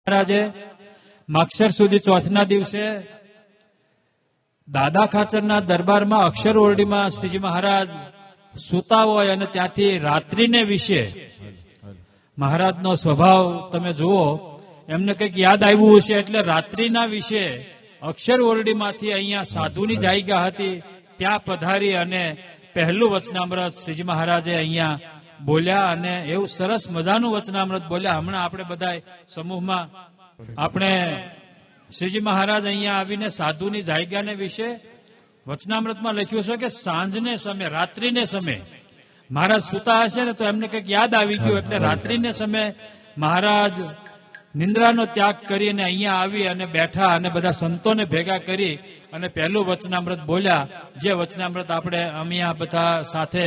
મહારાજે માગશર સુધી ચોથના દિવસે દાદા ખાચરના દરબારમાં અક્ષર ઓરડીમાં શ્રીજી મહારાજ સૂતા હોય અને ત્યાંથી રાત્રિને વિશે મહારાજનો સ્વભાવ તમે જુઓ, એમને કંઈક યાદ આવ્યું હશે એટલે રાત્રિના વિશે અક્ષર ઓરડીમાંથી અહીંયા સાધુની જાયગા હતી ત્યાં પધારી અને પહેલું વચનામૃત શ્રીજી મહારાજે અહીંયા બોલ્યા અને એવું સરસ મજાનું વચનામૃત બોલ્યા. હમણાં આપણે બધા સમૂહમાં આપણે શ્રીજી મહારાજ અહીંયા આવીને સાધુની જાયગાને વિશે વચનામૃતમાં લખ્યું છે કે સાંજને સમય, રાત્રિને સમય મહારાજ સૂતા હશે ને તો એમને કંઈક યાદ આવી ગયું એટલે રાત્રિને સમય મહારાજ નિંદ્રાનો ત્યાગ કરીને અહીંયા આવી અને બેઠા અને બધા સંતોને ભેગા કરી અને પહેલું વચનામૃત બોલ્યા. જે વચનામૃત આપણે અહીંયા બધા સાથે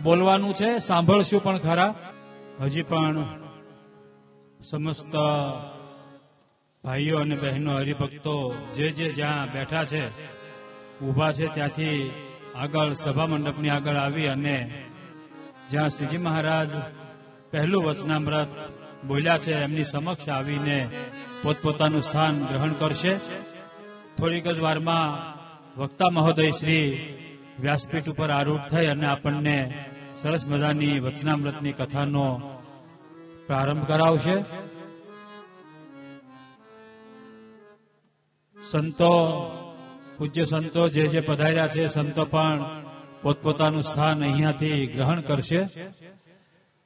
બોલવાનું છે, સાંભળશું પણ ખરા. હજી પણ સમસ્ત ભાઈઓ અને બહેનો હરિભક્તો જે જ્યાં બેઠા છે, ઊભા છે, ત્યાંથી આગળ સભા મંડપની આગળ આવી અને જ્યાં શ્રીજી મહારાજ પહેલું વચનામૃત બોલ્યા છે એમની સમક્ષ આવીને પોતપોતાનું સ્થાન ગ્રહણ કરશે. થોડીક જ વારમાં વક્તા મહોદય શ્રી વ્યાસપીઠ ઉપર આરૂઢ થઈ અને આપણને સરસ મજાની વચનામૃતની કથાનો પ્રારંભ કરાવશે. સંતો, પૂજ્ય સંતો જે પધાર્યા છે, સંતો પણ પોતપોતાનું સ્થાન અહીંયાથી ગ્રહણ કરશે.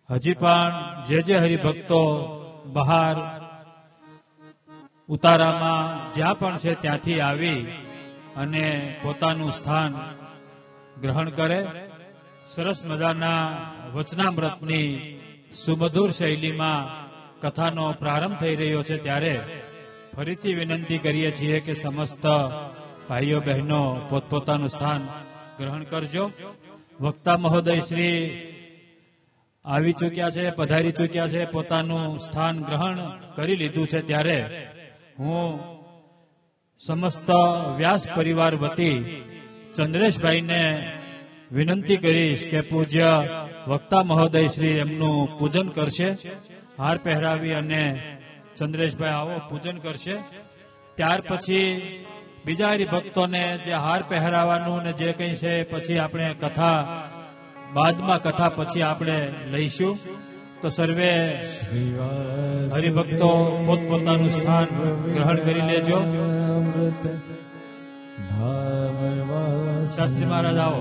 હજી પણ જે હરિભક્તો બહાર ઉતારામાં જ્યાં પણ છે ત્યાંથી આવી અને પોતાનું સ્થાન ગ્રહણ કરે. સરસ મજાના વચનામૃતની સુમધુર શૈલીમાં કથાનો પ્રારંભ થઈ રહ્યો છે ત્યારે ફરીથી વિનંતી કરીએ છીએ કે સમસ્ત ભાઈઓ બહેનો પોતપોતાનું સ્થાન ગ્રહણ કરજો. વક્તા મહોદય શ્રી આવી ચૂક્યા છે, પધારી ચૂક્યા છે, પોતાનું સ્થાન ગ્રહણ કરી લીધું છે ત્યારે હું સમસ્ત વ્યાસ પરિવાર વતી ચંદ્રેશભાઈને વિનંતી કરીશ કે પૂજ્ય વક્તા મહોદય શ્રી એમનું પૂજન કરશે. હાર પહેરાવી અને ચંદ્રેશભાઈ આવો પૂજન કરશે. ત્યાર પછી બીજા હરિભક્તોને જે હાર પહેરાવાનું ને જે કંઈ છે પછી આપણે કથા બાદમાં કથા પછી આપણે લઈશું. તો સર્વે હરિભક્તો પોતપોતાનું સ્થાન ગ્રહણ કરી લેજો. શાસ્ત્રી મહારાજ આવો.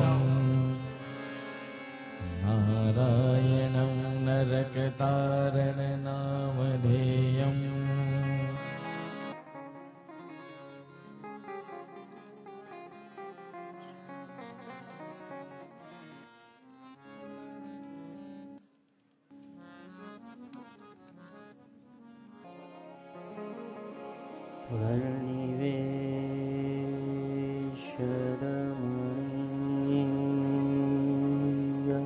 નારાયણં નરકતારણ નામધેયં વર્ણિવેશરમણીય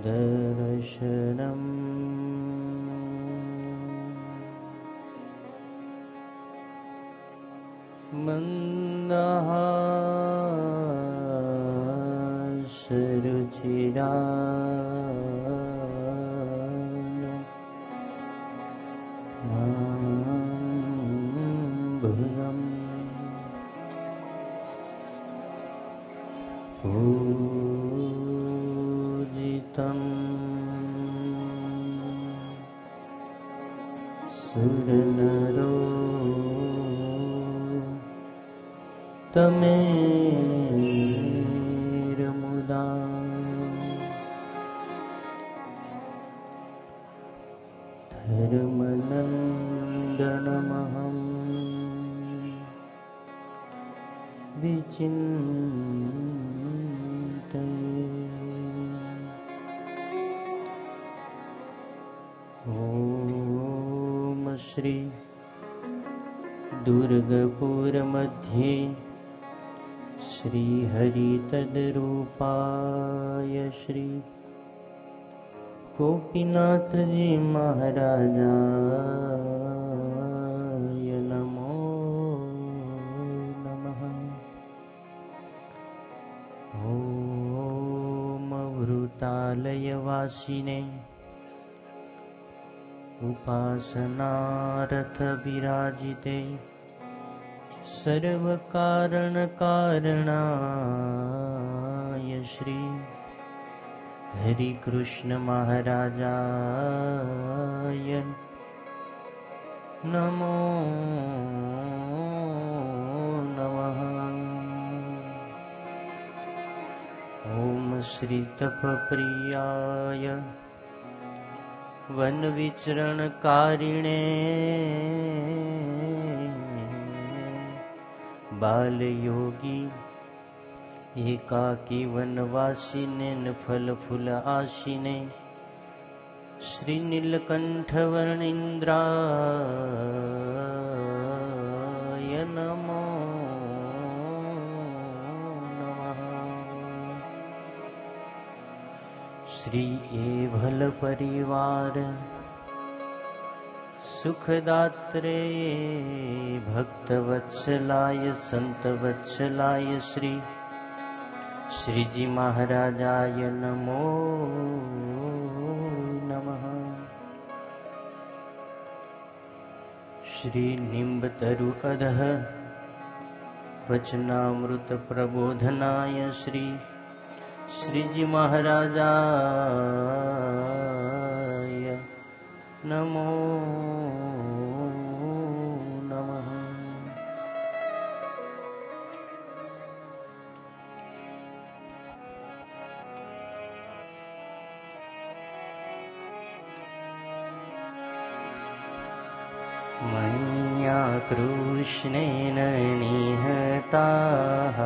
દર્શનમ મંદહાસરુચિરા ભુરમ પૂજિતં સુરનરો તમેરમુદા ધર્મનંદનમહં વિચિંતયે. ઓમ શ્રી દુર્ગપુર મધ્યે શ્રી હરિતદરૂપાય શ્રી ગોપીનાથજી મહારાજાય નમો નમઃ. ઓમ વૃતાલયવાસિને उपासनारथ विराजिते सर्व कारण कारणाय श्री हरि कृष्ण महाराजाय नमो नमः। ओम श्री तपप्रियाय वन विचरण कारिणे बाल योगी एकाकी वनवासिने फल फूल आशिने श्री नीलकंठ वर्णिंद्राय नमो नमः। श्री एभल परिवार सुखदात्रे भक्तवत्सलाय संतवत्सलाय श्री श्रीजी महाराजाय नमो नमः। श्री निम्बतरु अधः वचनामृत प्रबोधनाय श्री श्रीजी महाराजाय नमो नमः। मया कृष्णेन निहताः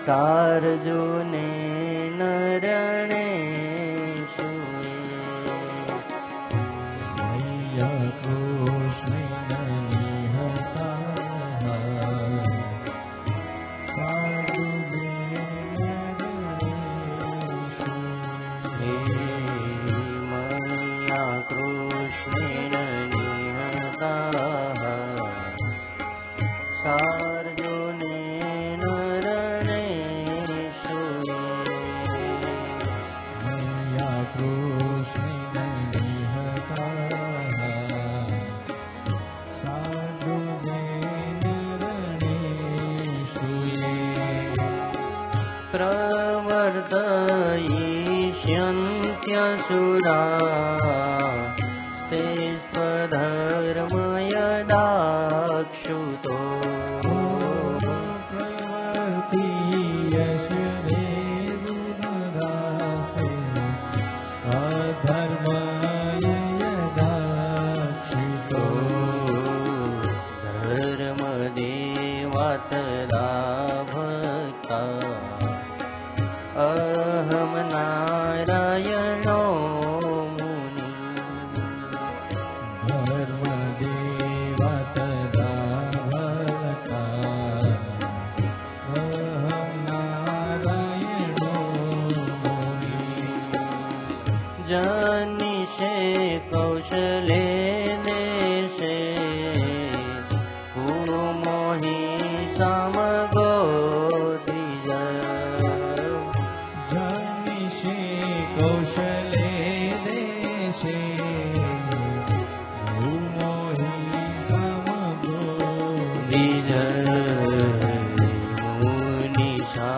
सार्जुनेन रणेषु मया कृष्णेन निहताः सार्जुनेन रणेषु। मया कृष्णेन निहताः सार्जुनेन रणेषु। मया कृष्णेन निहताः सार्जुनेन रणेषु। प्रवर्तयिष्यन्त्यसुरा ते स्वधर्मयदाक्षुतो धर्मदेवातला भक्ता अहम नारायणो मुनि। धर्मदेवतदा भक्ता अहं नारायणो मुनि। जनिषे कौशले देशे भूमोहि समगो द्विज। जनिषे कौशले देशे भूमोहि समगो द्विज। मुनिषा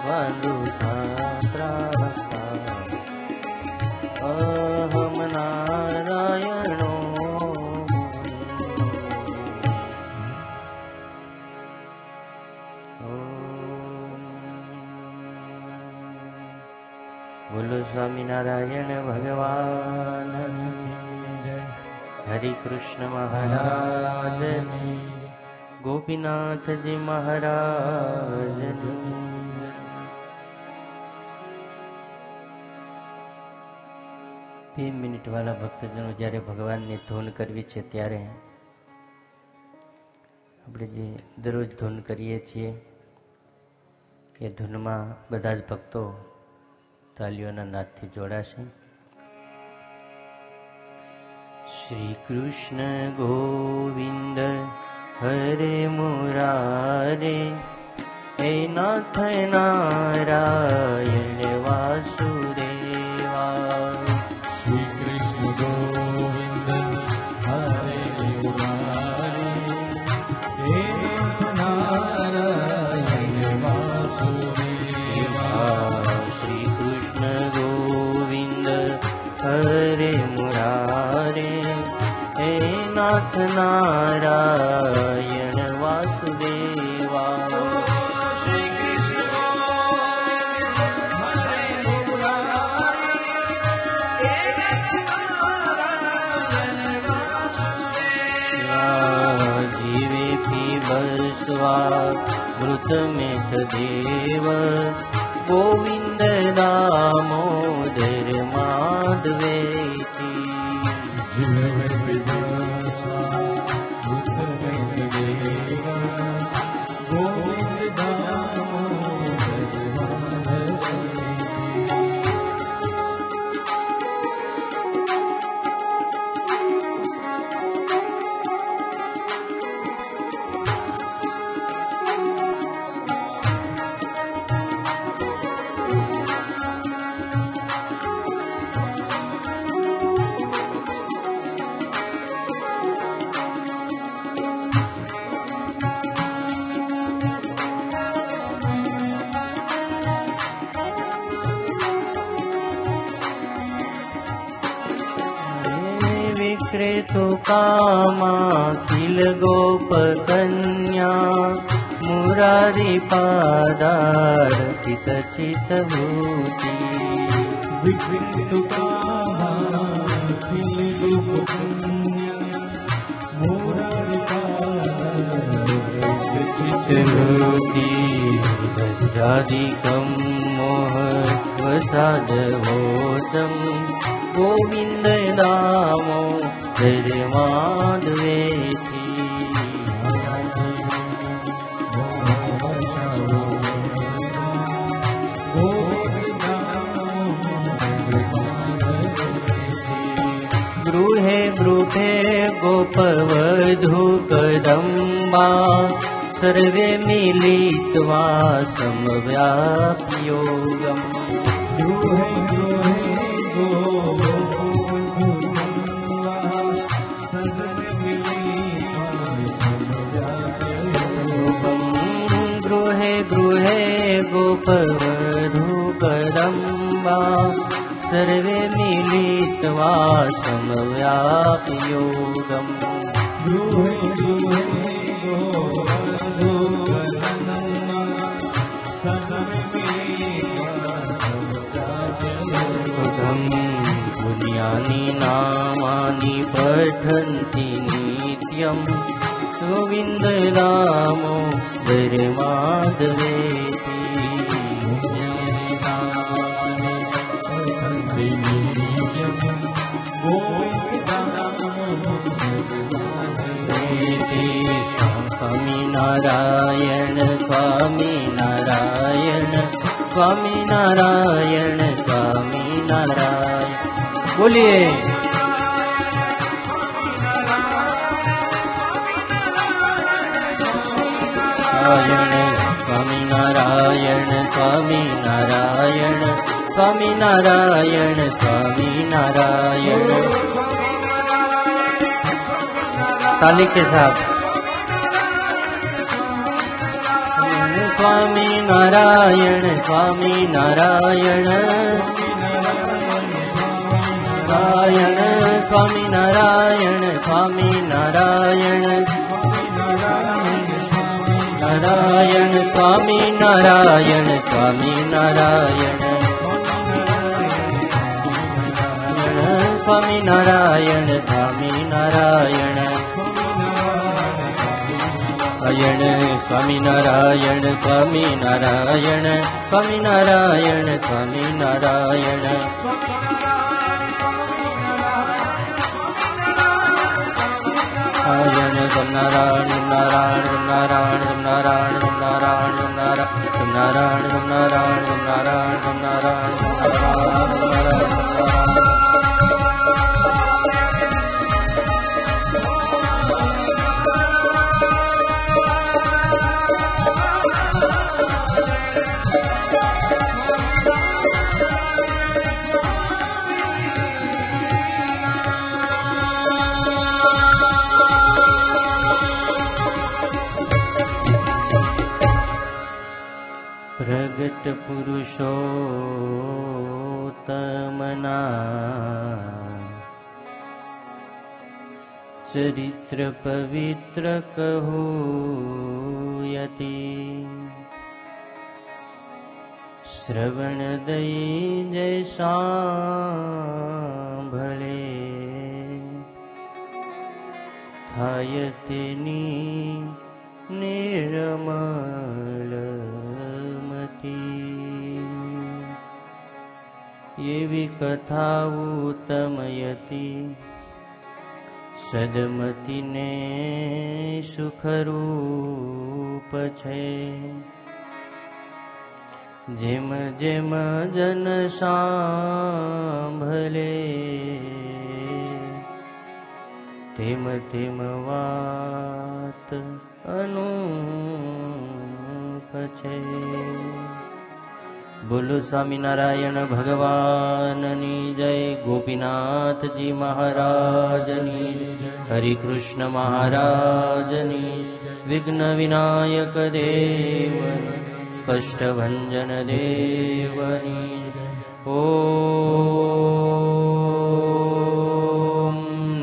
बन्धुता प्राप्ता अहम नारायणो बोलो स्वामीनारायण भगवान जय। हरि कृष्ण महाराज गोपीनाथ जी महाराज। બે મિનિટ વાળા ભક્તજનો જ્યારે ભગવાનની ધૂન કરવી છે ત્યારે આપણે જે દરરોજ ધૂન કરીએ છીએ એ ધૂનમાં બધા જ ભક્તો તાલીઓના નાદથી જોડાશે। શ્રી કૃષ્ણ ગોવિંદ હરે મુરારે હે નાથ નારાયણ વાસુદેવા। श्री कृष्ण नारायण वासुदेवा जीवे पीबस्वा मृत में देव गोविंद दामोदर माधवेति विक्रेतु कामा किल गोप कन्या मुरारी पादार पित चित भूति विक्रेतु कामा किल गोप कन्या मुरारी पादार पित चित भूति दध्यादिकं मोह वसाद भोतम गोविंद नामो माधवेति गृहे गृहे गोपवधू कदम्बा सर्वे मिलित्वा समव्याप्योगम् गृहे गृहे गृहे गृहे गोपवधू कदम्बा सर्वे मिलित्वा समव्याप्योगम् गृहे गृहे गोपवधू कदम्बा सर्वे पुण्यानि नामानि पठन्ति नित्यम् गोविन्द दामोदर माधवेति स्वामी नारायण स्वामी नारायण स्वामी नारायण स्वामी नारायण बोलिए स्वामी नारायण स्वामी नारायण स्वामी नारायण स्वामी नारायण ताली के साथ स्वामी नारायण स्वामी नारायण नारायण स्वामी नारायण स्वामी नारायण नारायण स्वामी नारायण स्वामी नारायण स्वामी नारायण स्वामी नारायण स्वामी नारायण स्वामी नारायण स्वामी नारायण स्वामी नारायण नारायण नारायण नारायण नारायण नारायण नारायण नारायण नारायण नारायण नारायण नारायण प्रगट पुरुषोत्तमना चरित्र पवित्र कहूयति श्रवण दई जय सांभळे થાય તેની નિર્મલમતી એવી કથા ઉત્તમયતી સદમતીને સુખરૂપ છે જેમ જેમ જન સાંભળે તેમ તેમ વાત અનુપ છે. બોલો સ્વામિનારાયણ ભગવાનની જય. ગોપીનાથજી મહારાજની જય. હરિકૃષ્ણ મહારાજની. વિઘ્ન વિનાયક દેવની. કષ્ટભંજન દેવની. ઓમ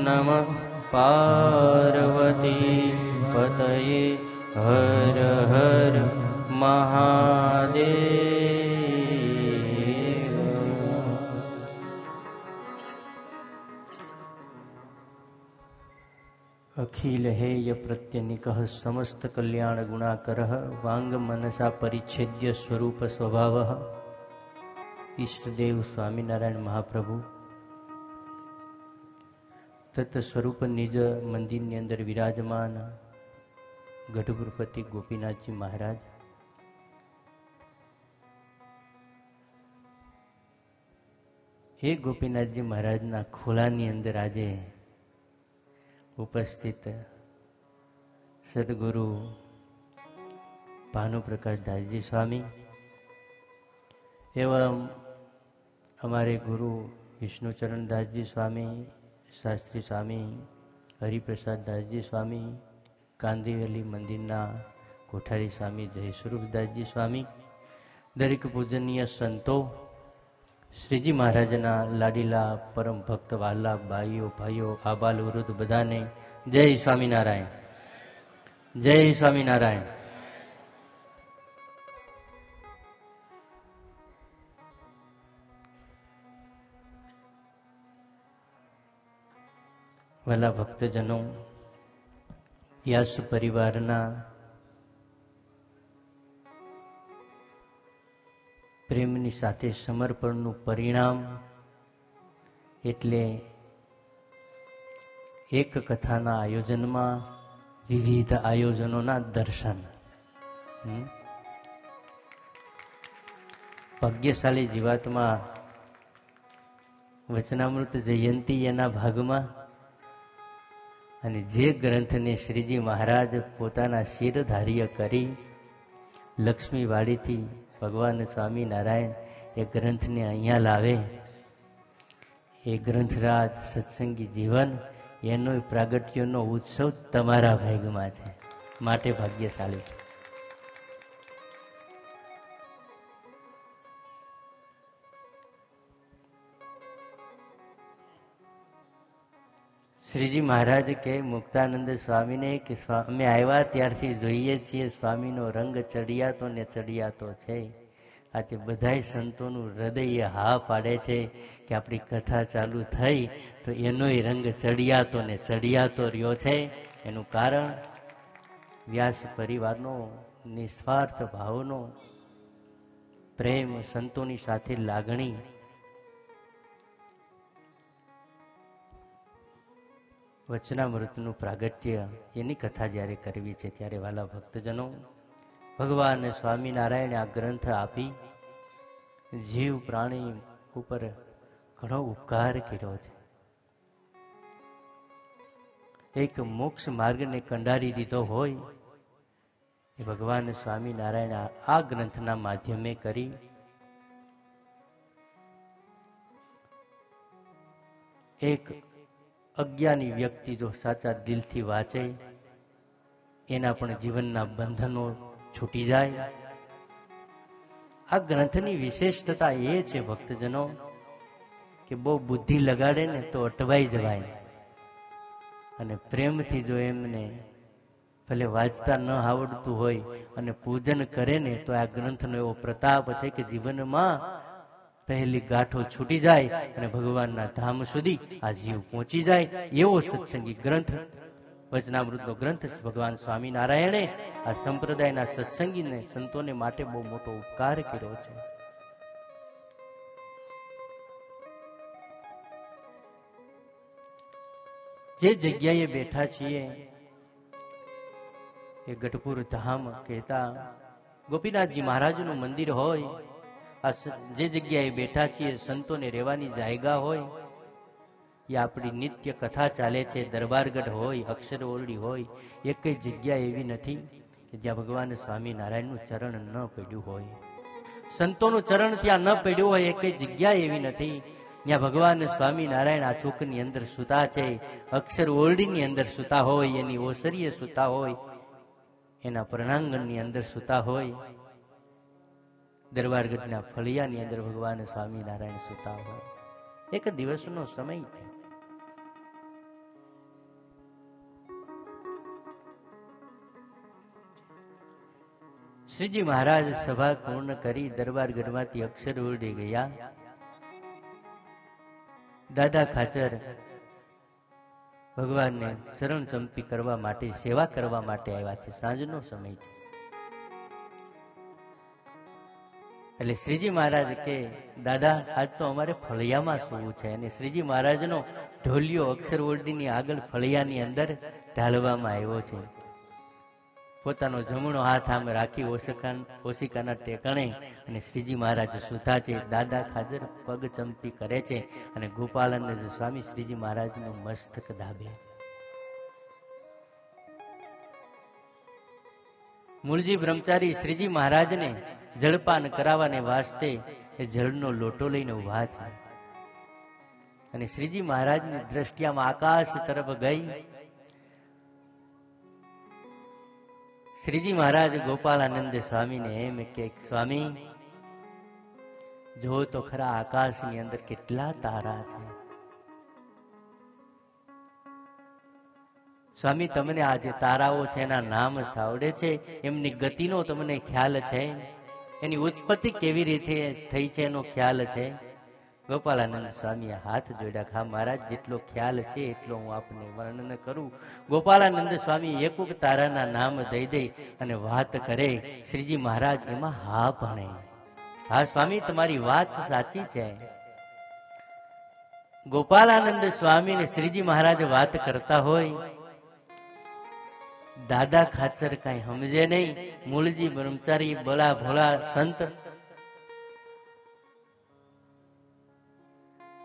નમઃ પાર્વતી પતયે. હર હર મહાદેવ. અખિલ હેય પ્રત્યનિકઃ સમસ્ત કલ્યાણ ગુણાકરઃ વાંગ મનસા પરિચ્છેદ્ય સ્વરૂપ સ્વભાવઃ. ઈષ્ટદેવ સ્વામિનારાયણ મહાપ્રભુ તત સ્વરૂપ નિજ મંદિરની અંદર વિરાજમાન ગઢપુરપતિ ગોપીનાથજી મહારાજ એ ગોપીનાથજી મહારાજના ખોલાની અંદર આજે ઉપસ્થિત સદગુરુ ભાનુપ્રકાશ દાસજી સ્વામી એવं हमारे गुरु विष्णुचरण दासजी स्वामी, शास्त्री स्वामी, हरिप्रसाद दासजी स्वामी, कांदीवली मंदिरना कोठारी स्वामी जयस्वरूप दासजी स्वामी, दरेक पूजनीय संतो, श्रीजी महाराजना लाडीला परम भक्त वाला भाईओ भाईओ आबाल वृद्ध बधाने जय स्वामीनारायण, जय स्वामीनारायण। वाला भक्तजनों, व्यास परिवारना प्रेमनी साथे समर्पणનું परिणाम એટલે એક કથાના આયોજનમાં વિવિધ આયોજનોના દર્શન। ભાગ્યશાળી જીવાત્મા વચનામૃત જયંતી એના ભાગમાં અને જે ગ્રંથને શ્રીજી મહારાજ પોતાના શિરધાર્ય કરી લક્ષ્મીવાડીથી ભગવાન સ્વામિનારાયણ એ ગ્રંથને અહીંયા લાવે, એ ગ્રંથરાજ સત્સંગી જીવન એનો પ્રાગટ્યનો ઉત્સવ તમારા ભાગમાં છે, માટે ભાગ્યશાળી છે। શ્રીજી મહારાજ કે મુક્તાનંદ સ્વામીને કે અમે આવ્યા ત્યારથી જોઈએ છીએ સ્વામીનો રંગ ચડિયાતો ને ચડિયાતો છે। આજે બધાય સંતોનું હૃદય હા પાડે છે કે આપણી કથા ચાલુ થઈ તો એનોય રંગ ચડિયાતો ને ચડિયાતો રહ્યો છે। એનું કારણ વ્યાસ પરિવારનો નિસ્વાર્થ ભાવનો પ્રેમ, સંતોની સાથે લાગણી, વચનામૃતનું પ્રાગટ્ય, એની કથા જ્યારે કરવી છે ત્યારે વાલા ભક્તજનો, ભગવાન સ્વામિનારાયણે આ ગ્રંથ આપી જીવ પ્રાણી ઉપર ઘણો ઉપકાર કર્યો છે। એક મોક્ષ માર્ગને કંડારી દીધો હોય એ ભગવાન સ્વામિનારાયણ આ ગ્રંથના માધ્યમે કરી એક અજ્ઞાની વ્યક્તિ જો સાચા દિલથી વાંચે એના પણ જીવનના બંધનો છૂટી જાય। આ ગ્રંથની વિશેષતા એ છે ભક્તજનો કે બહુ બુદ્ધિ લગાડે ને તો અટવાઈ જવાય અને પ્રેમથી જો એમને ભલે વાંચતા ન આવડતું હોય અને પૂજન કરે ને તો આ ગ્રંથનો એવો પ્રતાપ છે કે જીવનમાં પહેલી ગાંઠો છૂટી જાય અને ભગવાનના ધામ સુધી આ જીવ પહોંચી જાય એવો સત્સંગી ગ્રંથ વચનામૃતનો ગ્રંથ ભગવાન સ્વામિનારાયણે આ સંપ્રદાયના સત્સંગીને સંતોને માટે બહુ મોટો ઉપકાર કર્યો છે. જે જગ્યાએ બેઠા છીએ એ ગઢપુર ધામ કહેતા ગોપીનાથજી મહારાજનું મંદિર હોય, આ જે જગ્યાએ બેઠા છીએ સંતોને રહેવાની જાયગા હોય, એ આપણી નિત્ય કથા ચાલે છે. દરબારગઢ હોય, અક્ષર ઓરડી હોય, એક જગ્યા એવી નથી કે જ્યાં ભગવાન સ્વામિનારાયણનું ચરણ ન પડ્યું હોય, સંતોનું ચરણ ત્યાં ન પડ્યું હોય. એક જગ્યા એવી નથી ત્યાં ભગવાન સ્વામિનારાયણ આ ચોકની અંદર સૂતા છે, અક્ષર ઓરડીની અંદર સૂતા હોય, એની ઓસરીએ સૂતા હોય, એના પ્રણાંગણની અંદર સૂતા હોય, દરબારગઢના ફળિયાની અંદર ભગવાન સ્વામિનારાયણ સૂતા હોય. એક દિવસનો સમય છે. શ્રીજી મહારાજ સભા પૂર્ણ કરી દરબારગઢમાંથી અક્ષર ઓરડી ગયા. દાદા ખાચર ભગવાનને ચરણ ચંપી કરવા માટે, સેવા કરવા માટે આવ્યા છે. સાંજનો સમય છે. એટલે શ્રીજી મહારાજ કે દાદા આજ તો અમારે ફળિયામાં સૂવું છે. અને શ્રીજી મહારાજનો ઢોલિયો અક્ષર ઓરડીની આગળ ફળિયાની અંદર ઢાલવામાં આવ્યો છે. પોતાનો જમણો હાથ આમ રાખી ઓશિકાના ટેકણે અને શ્રીજી મહારાજ સૂતા છે. દાદા ખાચર પગ ચંપી કરે છે અને ગોપાળાનંદ સ્વામી શ્રીજી મહારાજનું મસ્તક દાબે છે. મૂળજી બ્રહ્મચારી શ્રીજી મહારાજને જળપાન કરાવવાને વાસ્તે એ જળનો લોટો લઈને ઉભા છે. અને શ્રીજી મહારાજની દ્રષ્ટિ આમ આકાશ તરફ ગઈ. શ્રીજી મહારાજ ગોપાળાનંદ સ્વામીને એમ કે સ્વામી જો તો ખરા આકાશની અંદર કેટલા તારા છે. સ્વામી તમને આ જે તારાઓ છે એના નામ સાવડે છે, એમની ગતિનો તમને ખ્યાલ છે, એની ઉત્પત્તિ કેવી રીતે થઈ છે એનો ખ્યાલ છે? ગોપાળાનંદ સ્વામીએ હાથ જોડ્યા. હા મહારાજ, જેટલો ખ્યાલ છે એટલો હું આપને વર્ણન કરું. ગોપાળાનંદ સ્વામી એકુક તારાના નામ દઈ દઈ અને વાત કરે. શ્રીજી મહારાજ એમાં હા ભણે. હા સ્વામી, તમારી વાત સાચી છે. ગોપાળાનંદ સ્વામી ને શ્રીજી મહારાજ વાત કરતા હોય, દાદા ખાચર કઈ સમજે નહીં. મૂળજી બ્રહ્મચારી બળા ભોળા સંત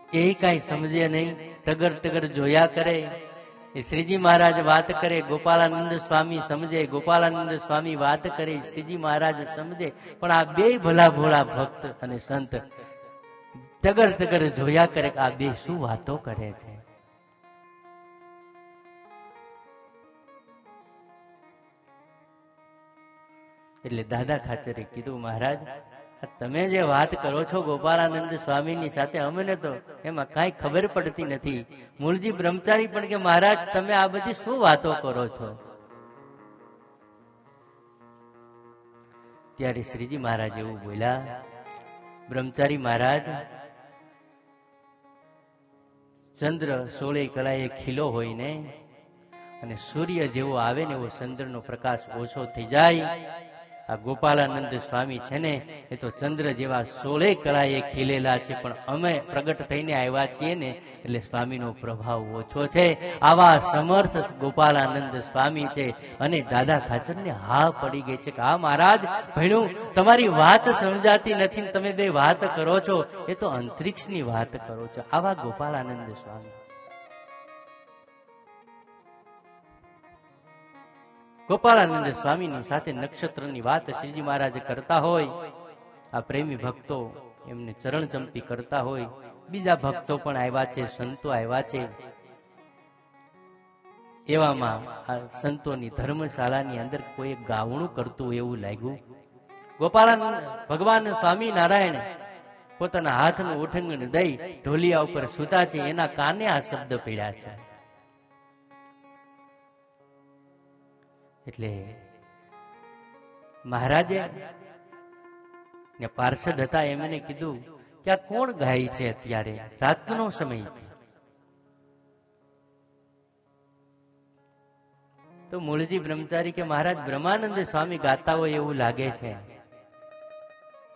એ કઈ સમજે નહીં, ટગર ટગર જોયા કરે. એ શ્રીજી મહારાજ વાત કરે, ગોપાળાનંદ સ્વામી સમજે, ગોપાળાનંદ સ્વામી વાત કરે, શ્રીજી મહારાજ સમજે. પણ આ બે ભલા ભોળા ભક્ત અને સંત ટગર ટગર જોયા કરે કે આ બે શું વાતો કરે છે. એટલે દાદા ખાચરે કીધું, મહારાજ તમે જે વાત કરો છો ગોપાળાનંદ સ્વામીની સાથે, અમને તો એમાં કઈ ખબર પડતી નથી. મૂળજી બ્રહ્મચારી પણ કે મહારાજ તમે આ બધી શું વાતો કરો છો? ત્યારે શ્રીજી મહારાજ એવું બોલ્યા, બ્રહ્મચારી મહારાજ, ચંદ્ર 16 કળાએ ખીલો હોય ને અને સૂર્ય જેવો આવે ને એવો ચંદ્રનો પ્રકાશ ઓછો થઈ જાય. આ ગોપાળાનંદ સ્વામી છે ને એ તો ચંદ્ર જેવા 16 કળાએ ખીલેલા છે, પણ અમે પ્રગટ થઈને આવ્યા છીએ ને એટલે સ્વામીનો પ્રભાવ ઓછો છે. આવા સમર્થ ગોપાળાનંદ સ્વામી છે. અને દાદા ખાચરને હા પડી ગઈ છે કે હા મહારાજ, ભણ્યું તમારી વાત સમજાતી નથી, તમે બે વાત કરો છો એ તો અંતરિક્ષની વાત કરો છો. આવા ગોપાળાનંદ સ્વામી. ગોપાળાનંદ સ્વામીની સાથે નક્ષત્રની વાત શ્રીજી મહારાજ કરતા હોય, આ પ્રેમી ભક્તો એમને ચરણ ચંપી કરતા હોય, બીજા ભક્તો પણ આવ્યા છે, સંતો આવ્યા છે. એવામાં આ સંતોની ધર્મશાળાની અંદર કોઈ ગાવણું કરતું એવું લાગ્યું. ગોપાળાનંદ ભગવાન સ્વામિનારાયણ પોતાના હાથનું ઉઠંગણ દઈ ઢોલિયા ઉપર સૂતા છે, એના કાને આ શબ્દ પડ્યા છે. એટલે મહારાજે ને પાર્ષદ હતા એમને કીધું કે આ કોણ ગાય છે? અત્યારે રાતનો સમય છે. તો મૂળજી બ્રહ્મચારી કે મહારાજ બ્રહ્માનંદ સ્વામી ગાતા હોય એવું લાગે છે.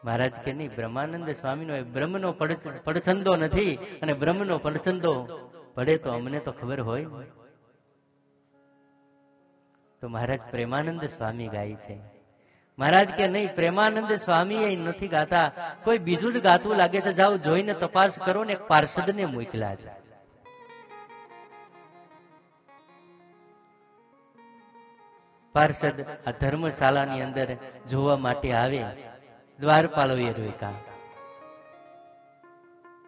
મહારાજ કે નહીં, બ્રહ્માનંદ સ્વામીનો બ્રહ્મનો પડછંદો નથી, અને બ્રહ્મનો પડછંદો પડે તો અમને તો ખબર હોય. તો મહારાજ પ્રેમાનંદ સ્વામી ગાય છે. મહારાજ કે નહીં, પ્રેમાનંદ સ્વામી એ નથી ગાતા, કોઈ બીજું જ ગાતું લાગે છે. જાઓ જોઈને તપાસ કરો ને એક પાર્ષદને મોકલ્યા છે. પાર્ષદ આ ધર્મશાળાની અંદર જોવા માટે આવે. દ્વારપાલોએ રોક્યા.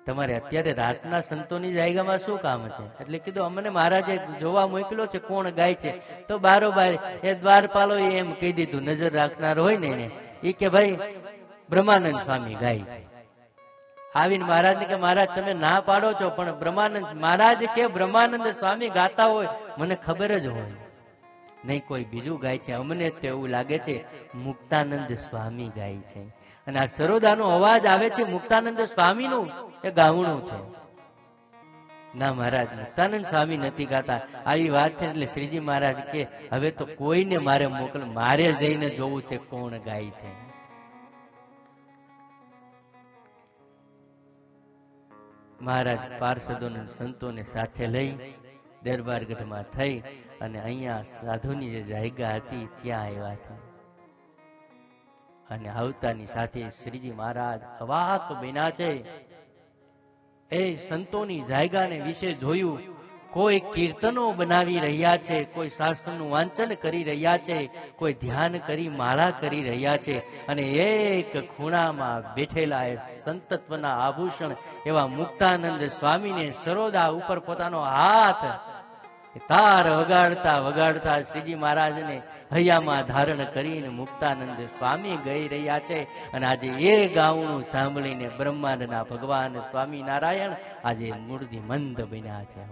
તમારે અત્યારે રાતના સંતોની જાયગામાં શું કામ છે? એટલે કીધું અમને મહારાજે જોવા મોકલ્યો છે, કોણ ગાય છે. તો બારોબાર એ દ્વારપાલો એમ કહી દીધું, નજર રાખનાર હોય ને એને, એ કે ભાઈ બ્રહ્માનંદ સ્વામી ગાય છે. આવીને મહારાજ ને કે મહારાજ તમે ના પાડો છો, પણ બ્રહ્માનંદ, મહારાજ કે બ્રહ્માનંદ સ્વામી ગાતા હોય મને ખબર જ હોય, નહીં કોઈ બીજું ગાય છે. અમને તો એવું લાગે છે મુક્તાનંદ સ્વામી ગાય છે. અને આ સરોદાનો અવાજ આવે છે મુક્તાનંદ સ્વામીનું, એ ગાવણું છે. ના મહારાજ, મુક્તાનંદ સ્વામી નથી ગાતા. આવી વાત છે એટલે શ્રીજી મહારાજ કે હવે તો કોઈને મારે મોકલ, મારે જઈને જોવું છે કોણ ગાય છે. મહારાજ પાર્ષદોને સંતોને સાથે લઈ દરબારગઢમાં થઈ અને અહીંયા સાધુની જે જાયગા હતી ત્યાં આવ્યા છે. અને આવતાની સાથે શ્રીજી મહારાજ અવાક બન્યા છે. એ સંતોની જાયગાને વિશે જોયું. કોઈ કીર્તનો બનાવી રહ્યા છે, કોઈ શાસ્ત્રનું વાંચન કરી રહ્યા છે, કોઈ ધ્યાન કરી માળા કરી રહ્યા છે. અને એક ખૂણામાં બેઠેલા એ સંતત્વના આભૂષણ એવા મુક્તાનંદ સ્વામીને સરોદા ઉપર પોતાનો હાથ તાર વગાડતા વગાડતા શ્રીજી મહારાજને હૈયામાં ધારણ કરીને મુક્તાનંદ સ્વામી ગઈ રહ્યા છે. અને આજે એ ગાવણું સાંભળીને બ્રહ્માંડના ભગવાન સ્વામી નારાયણ આજે મૂર્તિ મંદ બન્યા છે.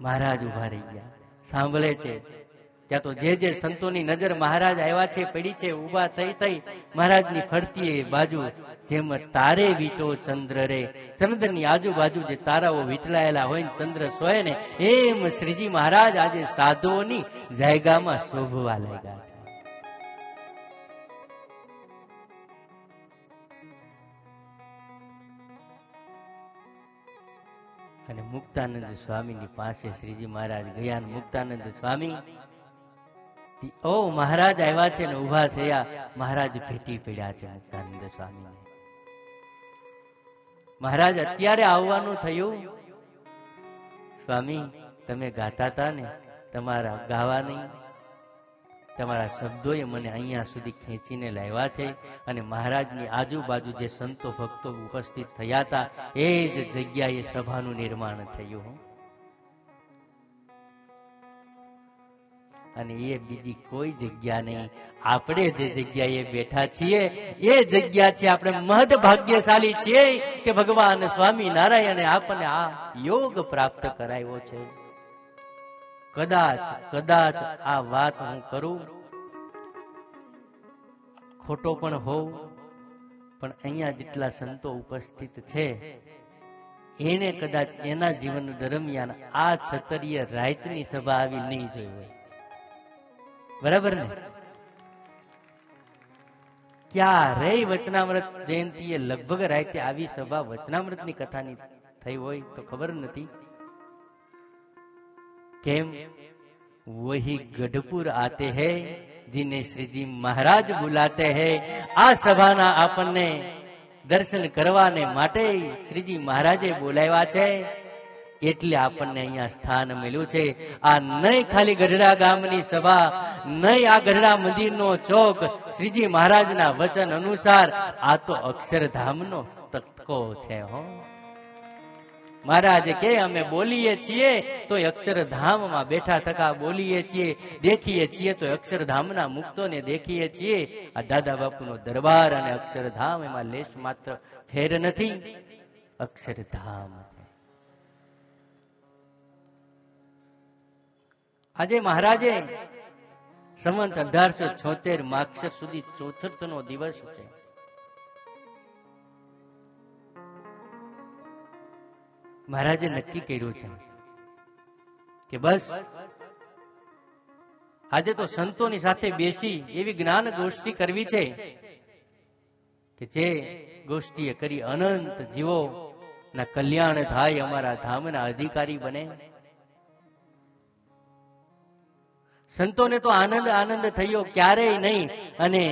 મહારાજ ઉભા રહી ગયા, સાંભળે છે. ત્યાં તો જે જે સંતોની નજર મહારાજ આવ્યા છે પડી છે, ઉભા થઈ થઈ મહારાજની ફરતી બાજુ જેમ તારે વીટો ચંદ્ર રે, ચંદ્રની આજુબાજુ જે તારાઓ વીટલાયેલા હોય ને ચંદ્ર સોય ને, એમ શ્રીજી મહારાજ આજે સાધુઓની જાયગામાં શોભવા લાગ્યા છે. અને મુક્તાનંદ સ્વામીની પાસે શ્રીજી મહારાજ ગયા. મુક્તાનંદ સ્વામી ઓ મહારાજ આવ્યા છે ને ઉભા થયા. મહારાજ ભેટી પડ્યા છે મુક્તાનંદ સ્વામીને. મહારાજ અત્યારે આવવાનું થયું? સ્વામી તમે ગાતા હતા ને, તમારા ગાવાની તમારા શબ્દોએ મને અહીંયા સુધી ખેંચીને લાવ્યા છે. અને મહારાજની આજુબાજુ જે સંતો ભક્તો ઉપસ્થિત થયા હતા એ જ જગ્યાએ સભાનું નિર્માણ થયું. અને એ બીજી કોઈ જગ્યા નહીં, આપણે જે જગ્યાએ બેઠા છીએ એ જગ્યા છે. આપણે મહદ ભાગ્યશાળી છીએ કે ભગવાન સ્વામી નારાયણે આપણને આ યોગ પ્રાપ્ત કરાવ્યો છે. કદાચ કદાચ આ વાત હું કરું, ખોટો પણ હોઉં, પણ અહીંયા જેટલા સંતો ઉપસ્થિત છે એને કદાચ એના જીવન દરમિયાન આ છતરીય રાતની સભા આવી નહીં જોઈ હોય. બરાબર ને? ક્યારેય વચનામૃત જયંતિએ લગભગ રાતે આવી સભા વચનામૃતની કથાની થઈ હોય તો ખબર નથી. કેમ? વહી ગઢપુર આતે હૈ जिन्हें श्रीजी महाराज बुलाते हैं. આ સભાના આપણને દર્શન કરવાને માટે શ્રીજી મહારાજે બોલાવ્યા છે, એટલે આપણને અહીંયા સ્થાન મળ્યું છે. આ નહીં ખાલી ગઢડા ગામની સભા, નહીં આ ગઢડા મંદિરનો ચોક, શ્રીજી મહારાજના વચન અનુસાર આ તો અક્ષરધામનો તટકો છે. હો મહારાજ કે અમે બોલીએ છીએ તો અક્ષરધામમાં બેઠા થકા બોલીએ છીએ, દેખીએ છીએ તો અક્ષરધામના મુક્તોને દેખીએ છીએ. આ દાદા બાપુનો દરબાર અને અક્ષરધામ એમાં લેશ માત્ર ફેર નથી, અક્ષરધામ છે. આજે મહારાજે સંવંત 1876 માગશર સુધી 4th નો દિવસ છે. મહારાજે નક્કી કર્યું છે કે બસ આજે તો સંતોની સાથે બેસી એવી જ્ઞાન ગોષ્ઠી કરવી છે કે જે ગોષ્ઠીએ કરી અનંત જીવો ના કલ્યાણ થાય, અમારા ધામના અધિકારી બને. સંતોને તો આનંદ આનંદ થયો, ક્યારેય નહીં. અને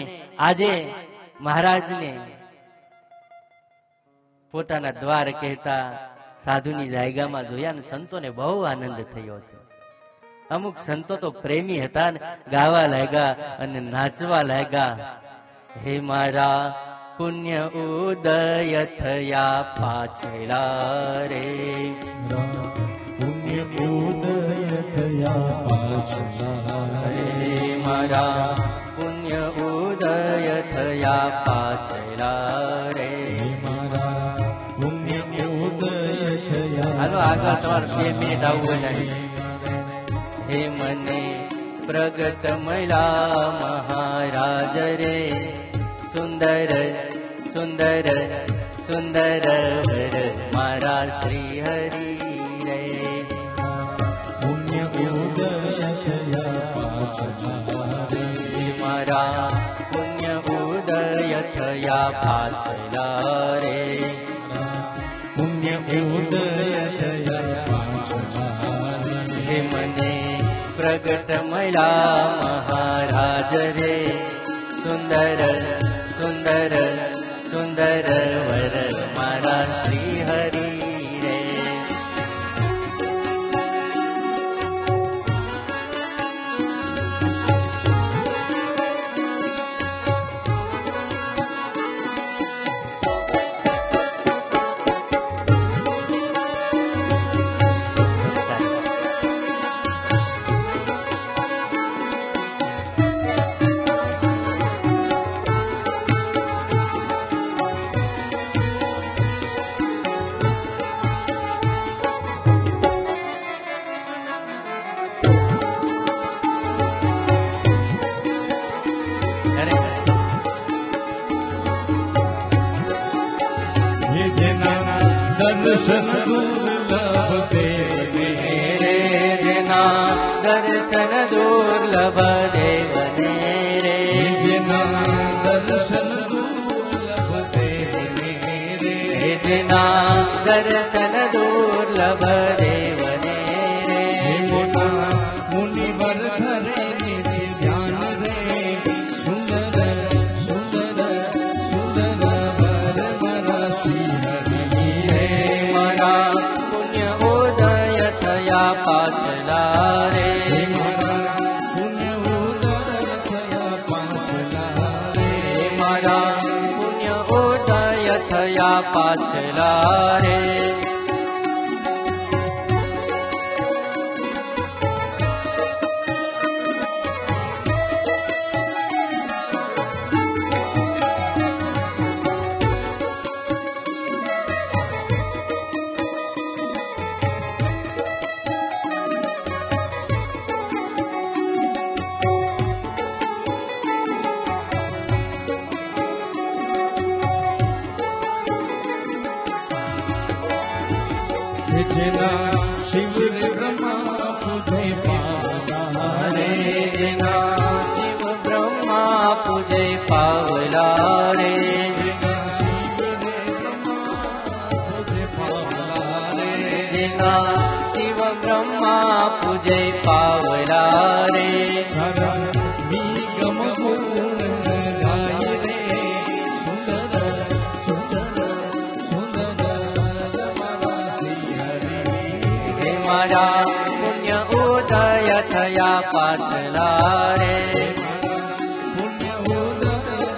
આજે મહારાજને પોતાના દ્વાર કહેતા સાધુની જાયગામાં જોયા ને સંતોને બહુ આનંદ થયો છે. અમુક સંતો તો પ્રેમી હતા ને ગાવા લાગ્યા અને નાચવા લાગ્યા. હે મારા પુણ્ય ઉદય થયા પાછલા રે, પુણ્ય ઉદય થયા પાછલા રે મારા પુણ્ય ઉદય થયા પાછલા રે. મારા પુણ્ય ઉદય થયા. હાલો આગળ તમારે 2 મિનિટ આવવું નહીં. હે મને પ્રગટ મળ્યા મહારાજ રે, સુંદર સુંદર સુંદર વર મારા શ્રી હરિ રે. પુણ્ય ઉદય થયા પાછલા રે, મારા પુણ્ય ઉદય થયા પાછલા રે. પુણ્ય ઉદય થયા પાછલા રે. હે મને પ્રગટ મળ્યા મહારાજ રે, સુંદર સુંદર સુંદર વર મારા શ્રી હરિ રે. દર્શન દુર્લભ દેવને રે, જેના દર્શન દુર્લભ દેવને રે, જેના દર્શન દુર્લભ દેવને રે, જેના દર્શન દુર્લભ દેવને રે. મોટા મુનિવર ધરે નિધિ ધ્યાન રે, સુંદર સુંદર સુંદર વર મારા શ્રી હરિ રે. મારા પુણ્ય ઉદય થયા પાછલા રે, મારા પુણ્ય ઉદય થયા પાછલા રે, મારા પુણ્ય ઉદય થયા પાછલા રે. જેના શિવ રે બ્રહ્મા પૂજે પાવલા રે, જેના શિવ બ્રહ્મા પૂજે પાવલા રે, જેના શિવ રે બ્રહ્મા પૂજે પાવલા રે, જેના શિવ બ્રહ્મા પૂજે પાવલા રે. સારા નિગમ ગુણ ગાય રે, સુંદર સુંદર સુંદર મારા શ્રી હરિ. હે મારા પુણ્ય ઉદય થયા પાછલા રે, પુણ્ય ઉદય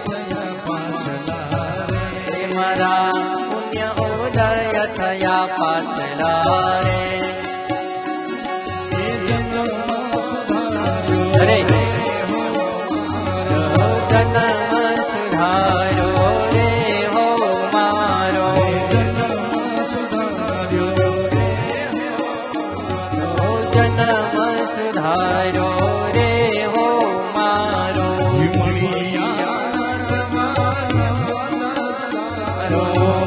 થયા પાછલા રે, હે મારા પુણ્ય ઉદય થયા પાછલા રે. એ જન્મ સુધાર્યો અરે રે જન્મ સુધાર્યો રે હો મારો, જન્મ સુધાર્યો રે જન્મ સુધાર્યો સુધાર્યો રે હો મારો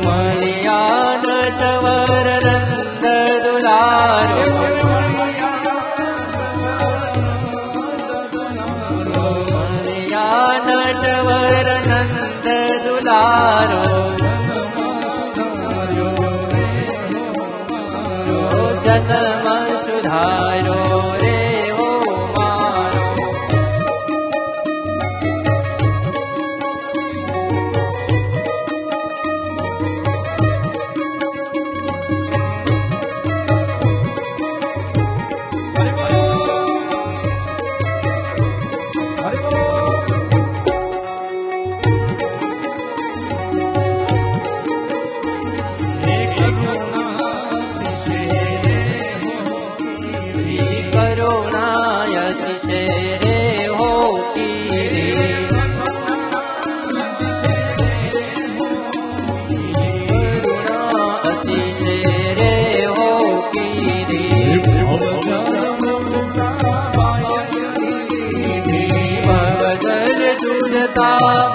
મળિયાન સવર નંદ દુલારો મળિયાન સવર નંદ દુલારો જન્મ સુધાર્યો રે હો મારો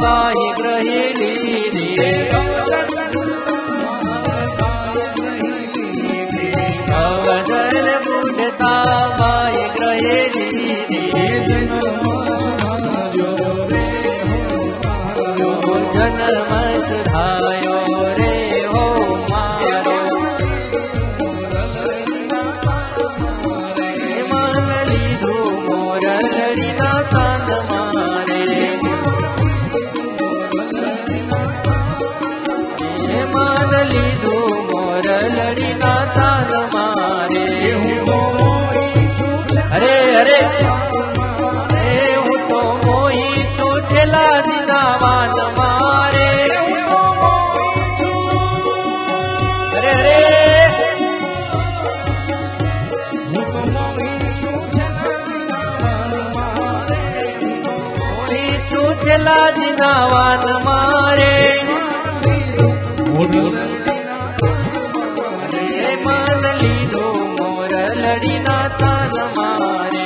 બાહી ગ્રહેલી અવદલ બુઢતા બાહી ગ્રહેલી જન્મ સુધાર્યો રે હો મારો મન લીધું મોરલડીના તાન મારે મન લીધું મોરલડીના તાન મારે અરે અરે હું તો મોહી છું છેલ્લા દિના વાન મારે અરે અરે મોહી છું છેલ્લા દિના વાન મારે મન લીધું મોરલડીના તાન મારે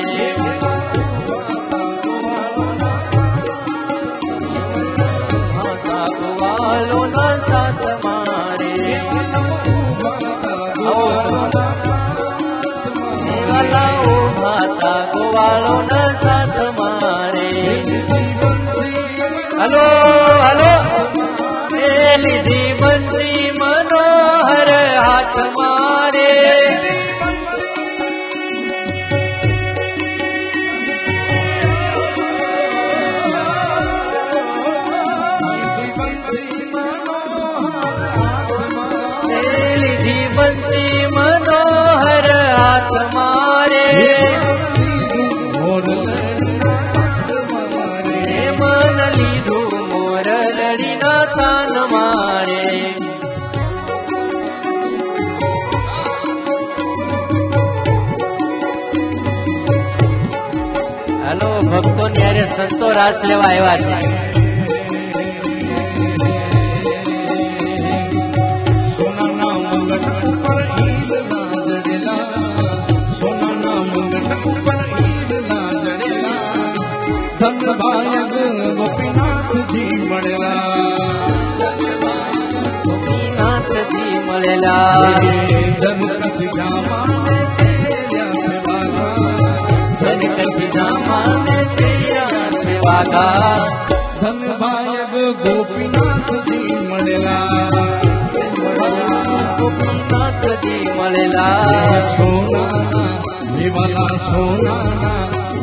માતા ગોવાલો ના સાથ મારે માતા ગોવાલો ના સાથ મારે હલો હલો લીધી બંસી મનોહર હાથ મારે લીધી બંસી મનોહર હાથ મારે મન લીધું મોરલડીના તાન મારે હાલો ભક્તો ને અરે સંતો રાસ લેવા આવ્યા છે ગોપીનાથજી મળેલા જન કસિધામાં વાગા ધન ભાયગ ગોપીનાથજી મળેલા ગોપીનાથજી મળેલા સોનાના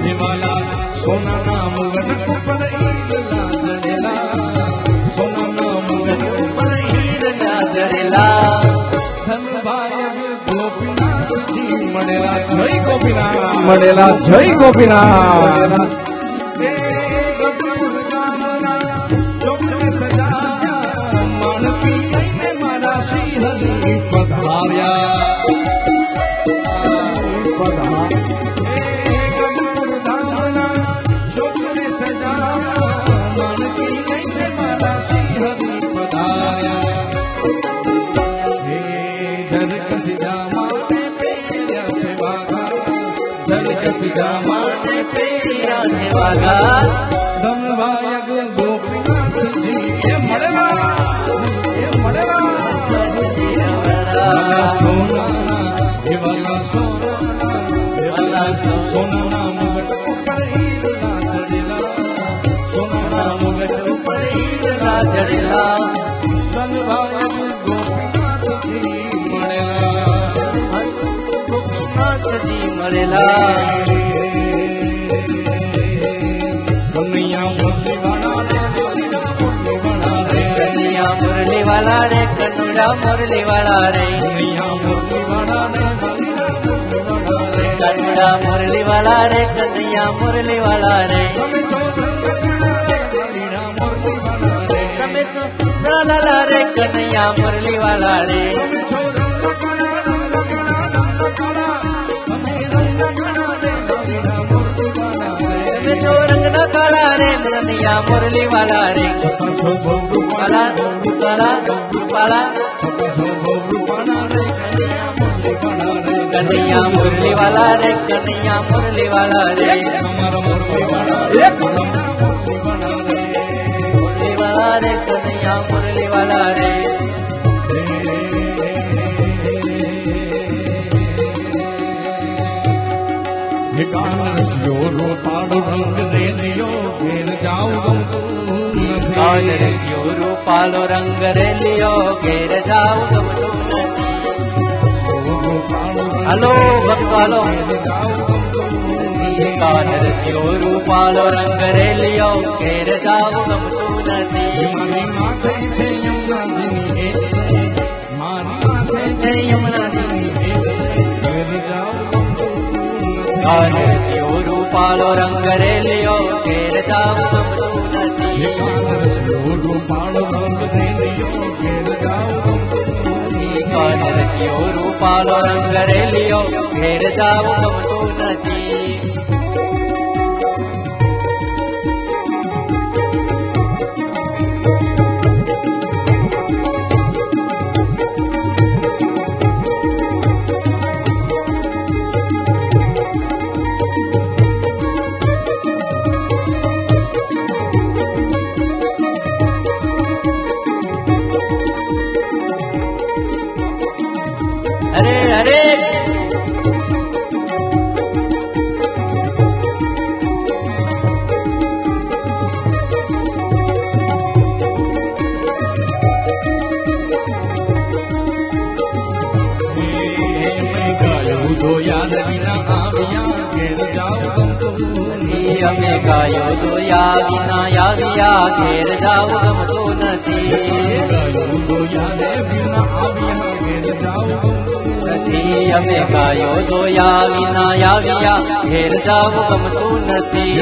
દેવાલા સોનાના મુગટ ઉપર ઈડલા જડેલા સોનાના મુગટ ઉપર ઈડલા જડેલા ધન ભાયગ ગોપીનાથજી મળેલા જય ગોપીનાથ મળેલા જય ગોપીનાથ વિઠ્ઠલ જસુદા માને પ્રિયા છે વાઘા ધનવાયક ગોપીનાથજી એ મળેલા સોનાના એવાલા સોનાના મુગટ ઉપર હીરા ચડેલા સોનાના મુગટ ઉપર હીરા ચડેલા ધનવાયક ગોપીનાથજી મળેલા ગોપીનાથજી મળેલા મુરલી વાળા રે કનુડા મુરલી વાળા રે કનુડા મુરલી વાળા રે કનૈયા મુરલી વાળા રે તમે તો લાલા રે કનૈયા મુરલી વાળા રે તમે તો રંગના કાળા રે કનૈયા મુરલી વાળા રે કાળા કાળા કાળા કનૈયા મુરલી વાલા રે કનૈયા મુરલી વાલા રે મુરલી વાલા રે કનૈયા મુરલી વાલા રે પાડો રંગ રેલિયો ઘેર જાવ કાનરસિયો રૂપાલો રંગ રેલિયો ઘેર જાવ ગમતું નથી હલો ભક્તો કાનરસિયો રૂપાલો રંગ રેલિયો ઘેર જાવ ગમતું નથી મારી માથે છે યમુનાજીની મારી માથે છે યમુનાજીની ઘેર જાવ કાનરસિયો રૂપાલો રંગ રેલિયો ઘેર જાવ ગમતું નથી રૂપાળો રંગ રેલિયો ઘેર જાવ કાનરસિયો રૂપાલો રંગ રેલિયો ઘેર જાવ ગમતું નથી અમે ગાયો દોયા વિના આવ્યા ઘેર જાવ ગમતું નથી અમે ગાયો દોયા વિના આવ્યા ઘેર જાવ ગમતું નથી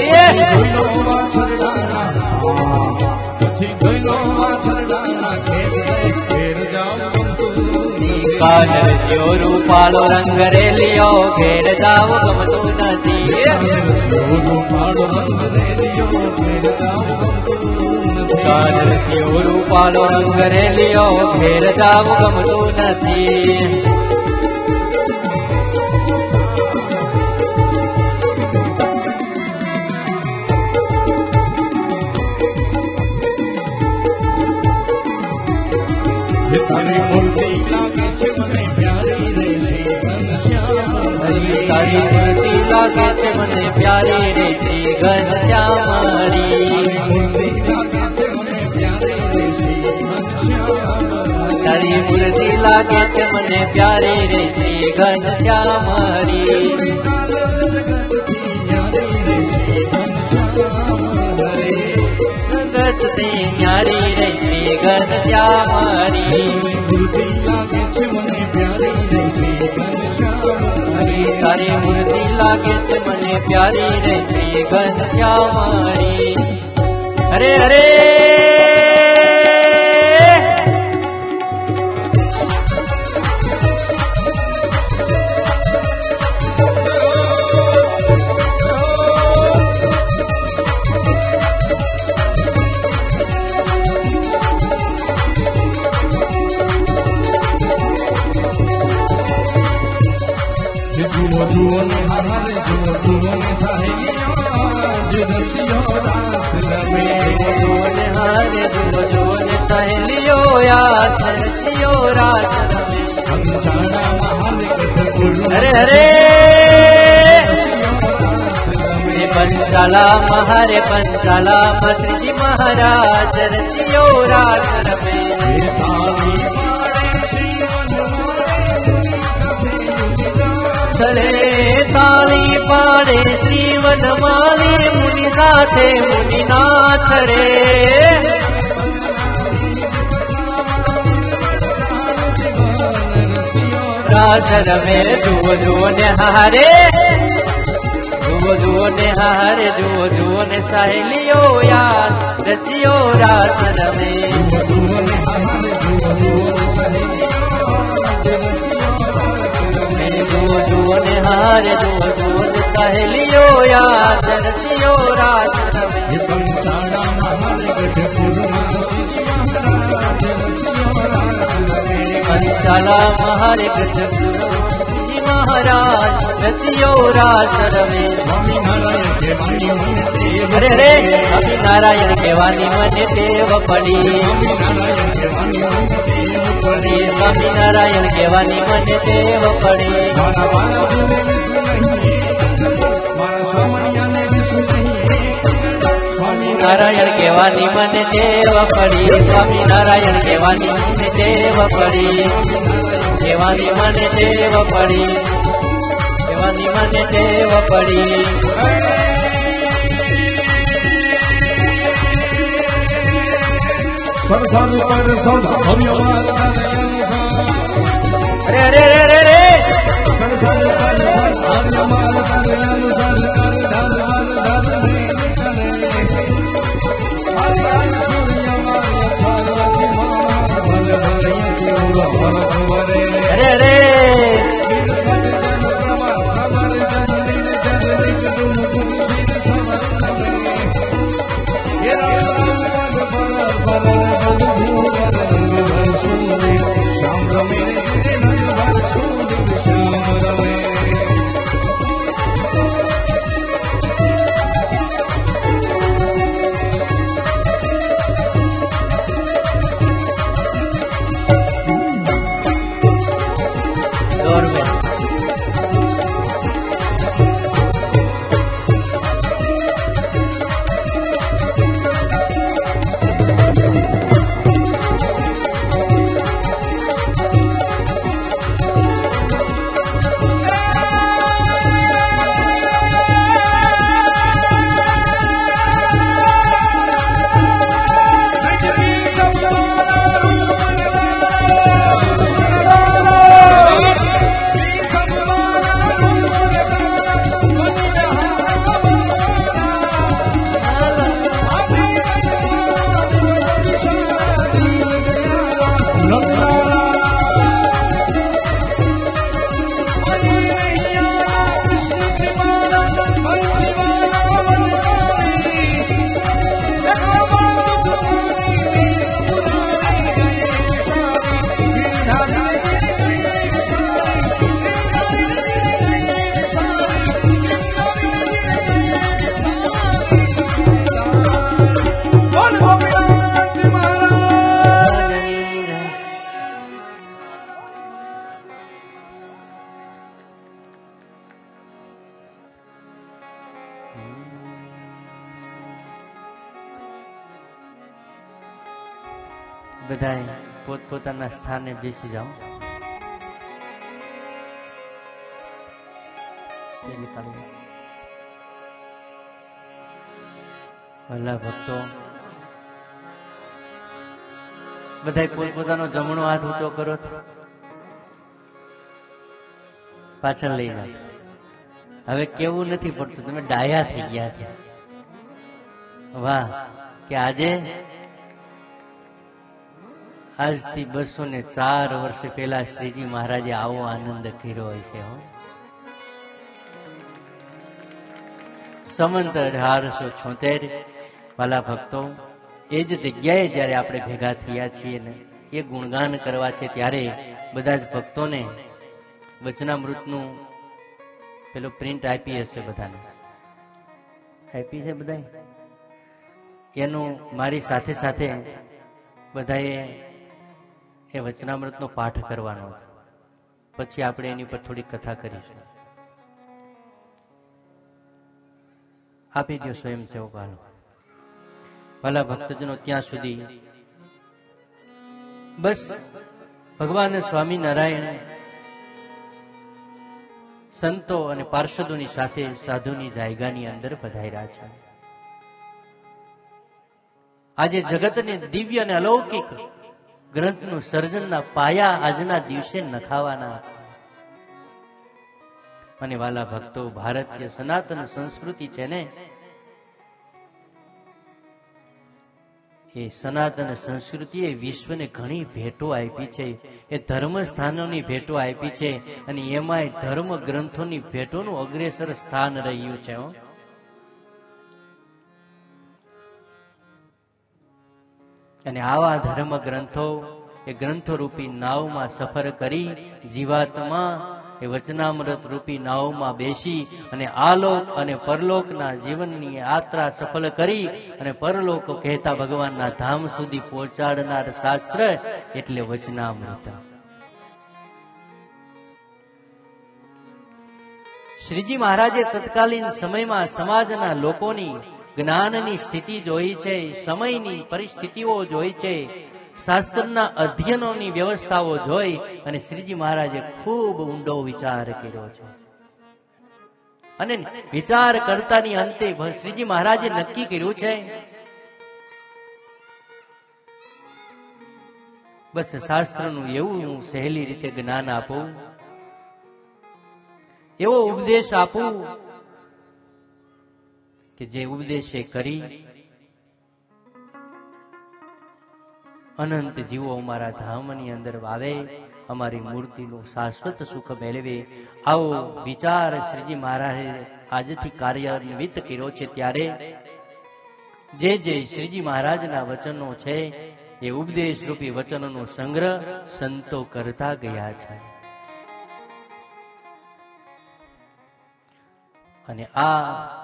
કાનરસિયો રૂપાલો રંગ રેલિયો ઘેર જાવ ગમતું નથી કાનરસિયો રૂપાલો રંગ રેલિયો ઘેર જાવ ગમતું નથી તારી મૂર્તિ લાગે છે મને પ્યારી રે શ્રી ઘનશ્યામ તારી મૂર્તિ લાગે છે મને પ્યારી રે શ્રી ઘનશ્યામળી મૂર્તિ લાગે છે મને પ્યારી રે શ્રી ઘનશ્યામ તારી મૂર્તિ લાગે છે મને પ્યારી રે શ્રી ઘનશ્યામળી જગતથી ન્યારી રે શ્રી ઘનશ્યામળી મૂર્તિ લાગે છે મને પ્યારી રે શ્રી ઘનશ્યામ તારી મૂર્તિ લાગે છે મને પ્યારી રે શ્રી ઘનશ્યામળી હરે હરે જુઓ ને હારે જુઓ જુઓ ને સાહેલિયો આજ રસિયો રાસ રમે જુઓ ને હારે જુઓ ને સહેલીઓ યાદ રસિયો રાસ રમે પંચાળામાં હારે ગઢપુર હરે હરે પંચાલામાં હરે પંચાલામાં શ્રીજી મહારાજ રસિયો રાસ રમે ચલે તાલી પાડે શ્રી વનમાલી મુનિ સાથે મુનિનાથ રે રાસ રમે જુઓ જુઓ ને હારે જુઓ ને હારે જુઓ ને સહેલીઓ યાદ રસિયો રાસ રમે જુઓ ને હારે જુઓ ને સહેલીઓ યાદ રસિયો રાસ રમે પંચાળામાં હારે ગઢપુરમાં પંચાલામાં હરે ગઢપુર મહારાજ રસિયો રાસ રમે સ્વામિનારાયણ કહેવાની મને ટેવ અરે રે સ્વામિનારાયણ કહેવાની મને ટેવ પડી સ્વામિનારાયણ કહેવાની મને ટેવ પડી સ્વામિનારાયણ કહેવાની મને ટેવ પડી મારા વાલા જુએ વિષ્ણુ નહીં મારા સ્વામિયાને વિષ્ણુ નહીં નારાયણ કહેવાની મને ટેવ પડી સ્વામિનારાયણ કહેવાની મને ટેવ પડી કહેવાની મને ટેવ પડી કહેવાની મને ટેવ પડી સરસાન પર સૌદા ભવ્ય માતા અરે અરે અરે અરે રે સરસાન પર સૌદા માતા અનુસાર ધાર ધાર ધાર અરે અરે બધાય પોતપોતાના સ્થાને બેસી જાઓ. ભલા ભક્તો બધાય પોતપોતાનો જમણો હાથ ઊંચો કરો, પાછળ લઈ જાઓ. હવે કેવું નથી પડતું, તમે ડાયા થઈ ગયા છે. વાહ કે આજે આજથી 204 વર્ષ પહેલા શ્રીજી મહારાજે આવો આનંદ કર્યો હોય છે. સંવંત 1876 વાલા ભક્તો, એ જ જગ્યાએ જયારે આપણે ભેગા થયા છીએ ને એ ગુણગાન કરવા છે, ત્યારે બધા જ ભક્તોને વચનામૃતનું પેલો પ્રિન્ટ આપી હશે બધાને, આપી છે બધા. એનું મારી સાથે સાથે બધાએ એ વચનામૃતનો પાઠ કરવાનો, પછી આપણે એની પર થોડી કથા કરીશું. આપી દો સ્વયંસેવક વાળો. ભલા ભક્તજનો, ત્યાં સુધી બસ ભગવાન સ્વામિનારાયણ સંતો અને પાર્ષદોની સાથે સાધુની જાયગાની અંદર પધાર્યા છે. આજે જગતને દિવ્ય અને અલૌકિક ગ્રંથનું સર્જનના પાયા આજના દિવસે નખાવાના છે. અને વાલા ભક્તો, ભારતીય સનાતન સંસ્કૃતિ છે ને, એ સનાતન સંસ્કૃતિએ વિશ્વને ઘણી ભેટો આપી છે. એ ધર્મ સ્થાનોની ભેટો આપી છે, અને એમાંય ધર્મ ગ્રંથોની ભેટોનું અગ્રેસર સ્થાન રહ્યું છે. અને આવા ધર્મ ગ્રંથો એ ગ્રંથો રૂપી નાવમાં સફર કરી જીવાત્મા એ વચનામૃત રૂપી નાવમાં બેસી અને આલોક અને પરલોકના જીવનની યાત્રા સફળ કરી અને પરલોક કહેતા ભગવાનના ધામ સુધી પહોંચાડનાર શાસ્ત્ર એટલે વચનામૃત. શ્રીજી મહારાજે તત્કાલીન સમયમાં સમાજના લોકોની જ્ઞાનની સ્થિતિ જોઈ છે, સમયની પરિસ્થિતિઓ જોઈ છે, શાસ્ત્રના અધ્યયનોની વ્યવસ્થાઓ જોઈ અને શ્રીજી મહારાજે ખૂબ ઊંડો વિચાર કર્યો છે. અને વિચાર કરતાની અંતે શ્રીજી મહારાજે નક્કી કર્યું છે, બસ શાસ્ત્રનું એવું હું સહેલી રીતે જ્ઞાન આપું, એવો ઉપદેશ આપું કે જે ઉપદેશે કરી અનંત જીવો અમારા ધામની અંદર આવે, અમારી મૂર્તિનું શાશ્વત સુખ મેળવે. આવો વિચાર શ્રીજી મહારાજે આજથી કાર્યાન્વિત કર્યો છે. ત્યારે જે શ્રીજી મહારાજના વચનો છે એ ઉપદેશ રૂપી વચનોનો સંગ્રહ સંતો કરતા ગયા છે. અને આ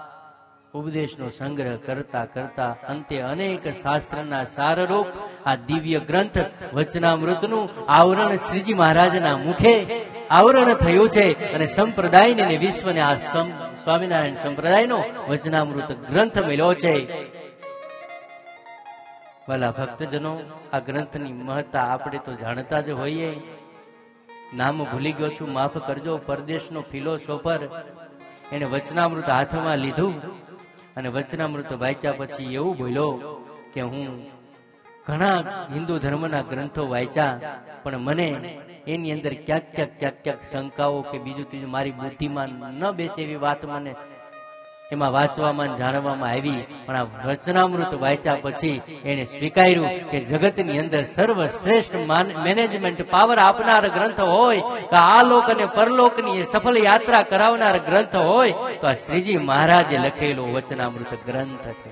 ઉપદેશનો સંગ્રહ કરતા કરતા અંતે અનેક શાસ્ત્રના સારરૂપ આ દિવ્ય ગ્રંથ વચનામૃતનું આવરણ શ્રીજી મહારાજના મુખે આવરણ થયું છે. અને સંપ્રદાયને અને વિશ્વને આ સ્વામિનારાયણ સંપ્રદાયનો વચનામૃત ગ્રંથ મળ્યો છે. ભલા ભક્તજનો, આ ગ્રંથની મહત્તા આપણે તો જાણતા જ હોઈએ. નામ ભૂલી ગયો છું, માફ કરજો. પરદેશનો ફિલોસોફર એને વચનામૃત હાથમાં લીધું અને વચનામૃત વાંચ્યા પછી એવું બોલ્યો કે હું ઘણા હિન્દુ ધર્મના ગ્રંથો વાંચ્યા, પણ મને એની અંદર ક્યાંક શંકાઓ કે બીજું ત્રીજું મારી બુદ્ધિમાં ન બેસે એવી વાત મને એમાં વાંચવામાં જાણવામાં આવી. પણ આ વચનામૃત વાંચ્યા પછી એને સ્વીકાર્યું કે જગતની અંદર સર્વશ્રેષ્ઠ મેનેજમેન્ટ પાવર આપનાર ગ્રંથ હોય કે આ લોક અને પરલોકની એ સફળ યાત્રા કરાવનાર ગ્રંથ હોય તો આ શ્રીજી મહારાજે લખેલો વચનામૃત ગ્રંથ છે.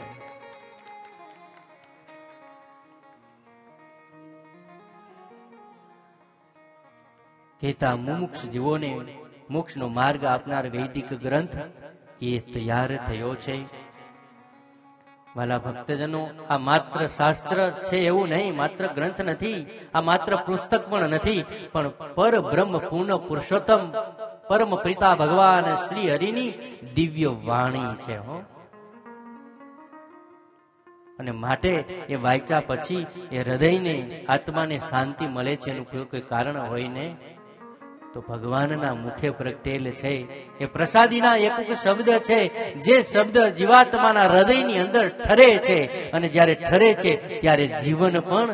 કહેતા મુમુક્ષ જીવોને મોક્ષનો માર્ગ આપનાર વૈદિક ગ્રંથ એ તૈયાર થયો છે. વાલા ભક્તજનો, આ માત્ર શાસ્ત્ર છે એવું નહીં, માત્ર ગ્રંથ નથી, આ માત્ર પુસ્તક પણ નથી, પણ પર બ્રહ્મ પૂર્ણ પુરુષોત્તમ પરમ પિતા ભગવાન શ્રી હરિની દિવ્ય વાણી છે. અને માટે એ વાંચ્યા પછી એ હૃદયને આત્માને શાંતિ મળે છે. એનું કોઈ કારણ હોય ને તો ભગવાનના મુખે પ્રગટેલ છે એ પ્રસાદીના એક શબ્દ છે, જે શબ્દ જીવાત્માના હૃદયની અંદર ઠરે છે. અને જ્યારે ઠરે છે ત્યારે જીવન પણ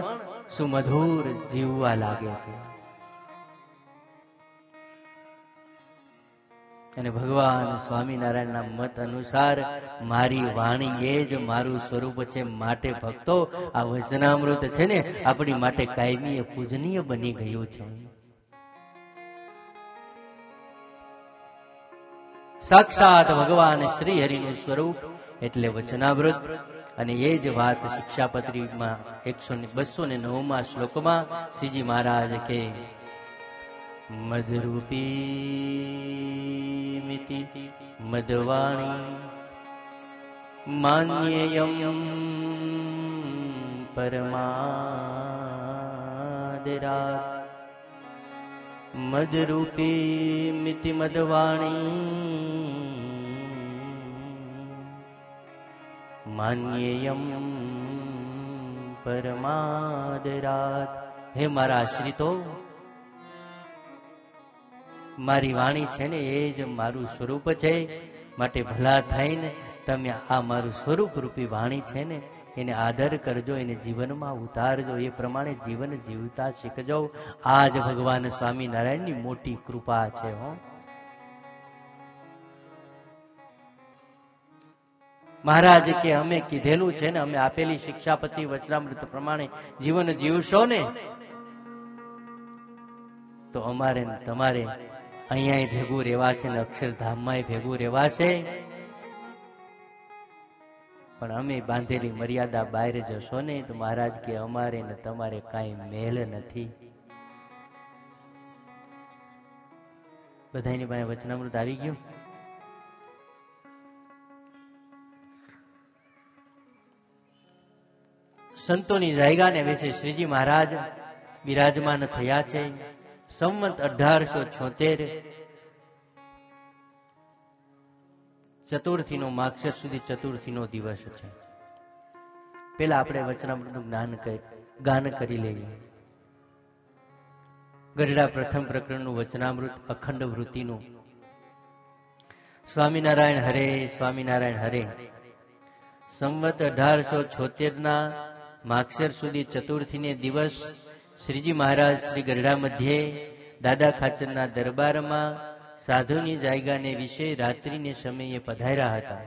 સુમધુર જીવવા લાગે છે. અને ભગવાન સ્વામિનારાયણના મત અનુસાર મારી વાણી એ જ મારું સ્વરૂપ છે. માટે ભક્તો, આ વચનામૃત છે ને આપણી માટે કાયમી પૂજનીય બની ગયું છે. સાક્ષાત ભગવાન શ્રી હરિનું સ્વરૂપ એટલે વચનામૃત. અને એ જ વાત શિક્ષાપત્રીમાં 209 શ્લોકમાં શ્રીજી મહારાજ કે મદરૂપીમિતિ મદવાણી માન્યેયં પરમાદરાત મદરૂપીમિતિ મદવાણી માન્યેયં પરમાદરાત. હે મારા આશ્રિતો, મારી વાણી છે ને એ જ મારું સ્વરૂપ છે, માટે ભલા થઈને તમે આ મારું સ્વરૂપ રૂપી વાણી છે ને એને આદર કરજો, એને જીવનમાં ઉતારજો, એ પ્રમાણે જીવન જીવતા શીખજો. આ જ ભગવાન સ્વામિનારાયણની મોટી કૃપા છે. હો, મહારાજ કે અમે કીધેલું છે ને, અમે આપેલી શિક્ષાપતિ વચનામૃત પ્રમાણે જીવન જીવશો ને તો અમારે તમારે અહીંયા ભેગું રહેવાશે ને અક્ષરધામમાં ભેગું રહેવાશે. પણ અમે બાંધેલી મર્યાદા બહાર જશો ને તો મહારાજ કે અમારે ને તમારે કાંઈ મેલ નથી. બધાની પાસે વચનામૃત આવી ગયું. સંતોની જાયગાને વિશે શ્રીજી મહારાજ બિરાજમાન થયા છે. સંવત 1876 ચતુર્થીનો માગશર સુધી ચતુર્થીનો દિવસ છે. પેલા આપણે વચનામૃતનું ગાન કરી લઈએ. ગઢડા પ્રથમ પ્રકરણનું વચનામૃત અખંડ વૃત્તિનું. સ્વામિનારાયણ હરે, સ્વામિનારાયણ હરે. સંવત 1876 માગશર સુધી ચતુર્થીને દિવસ શ્રીજી મહારાજ શ્રી ગઢડા મધ્યે દાદા ખાચરના દરબારમાં સાધુની જાયગાને વિશે રાત્રિને સમયે પધાર્યા હતા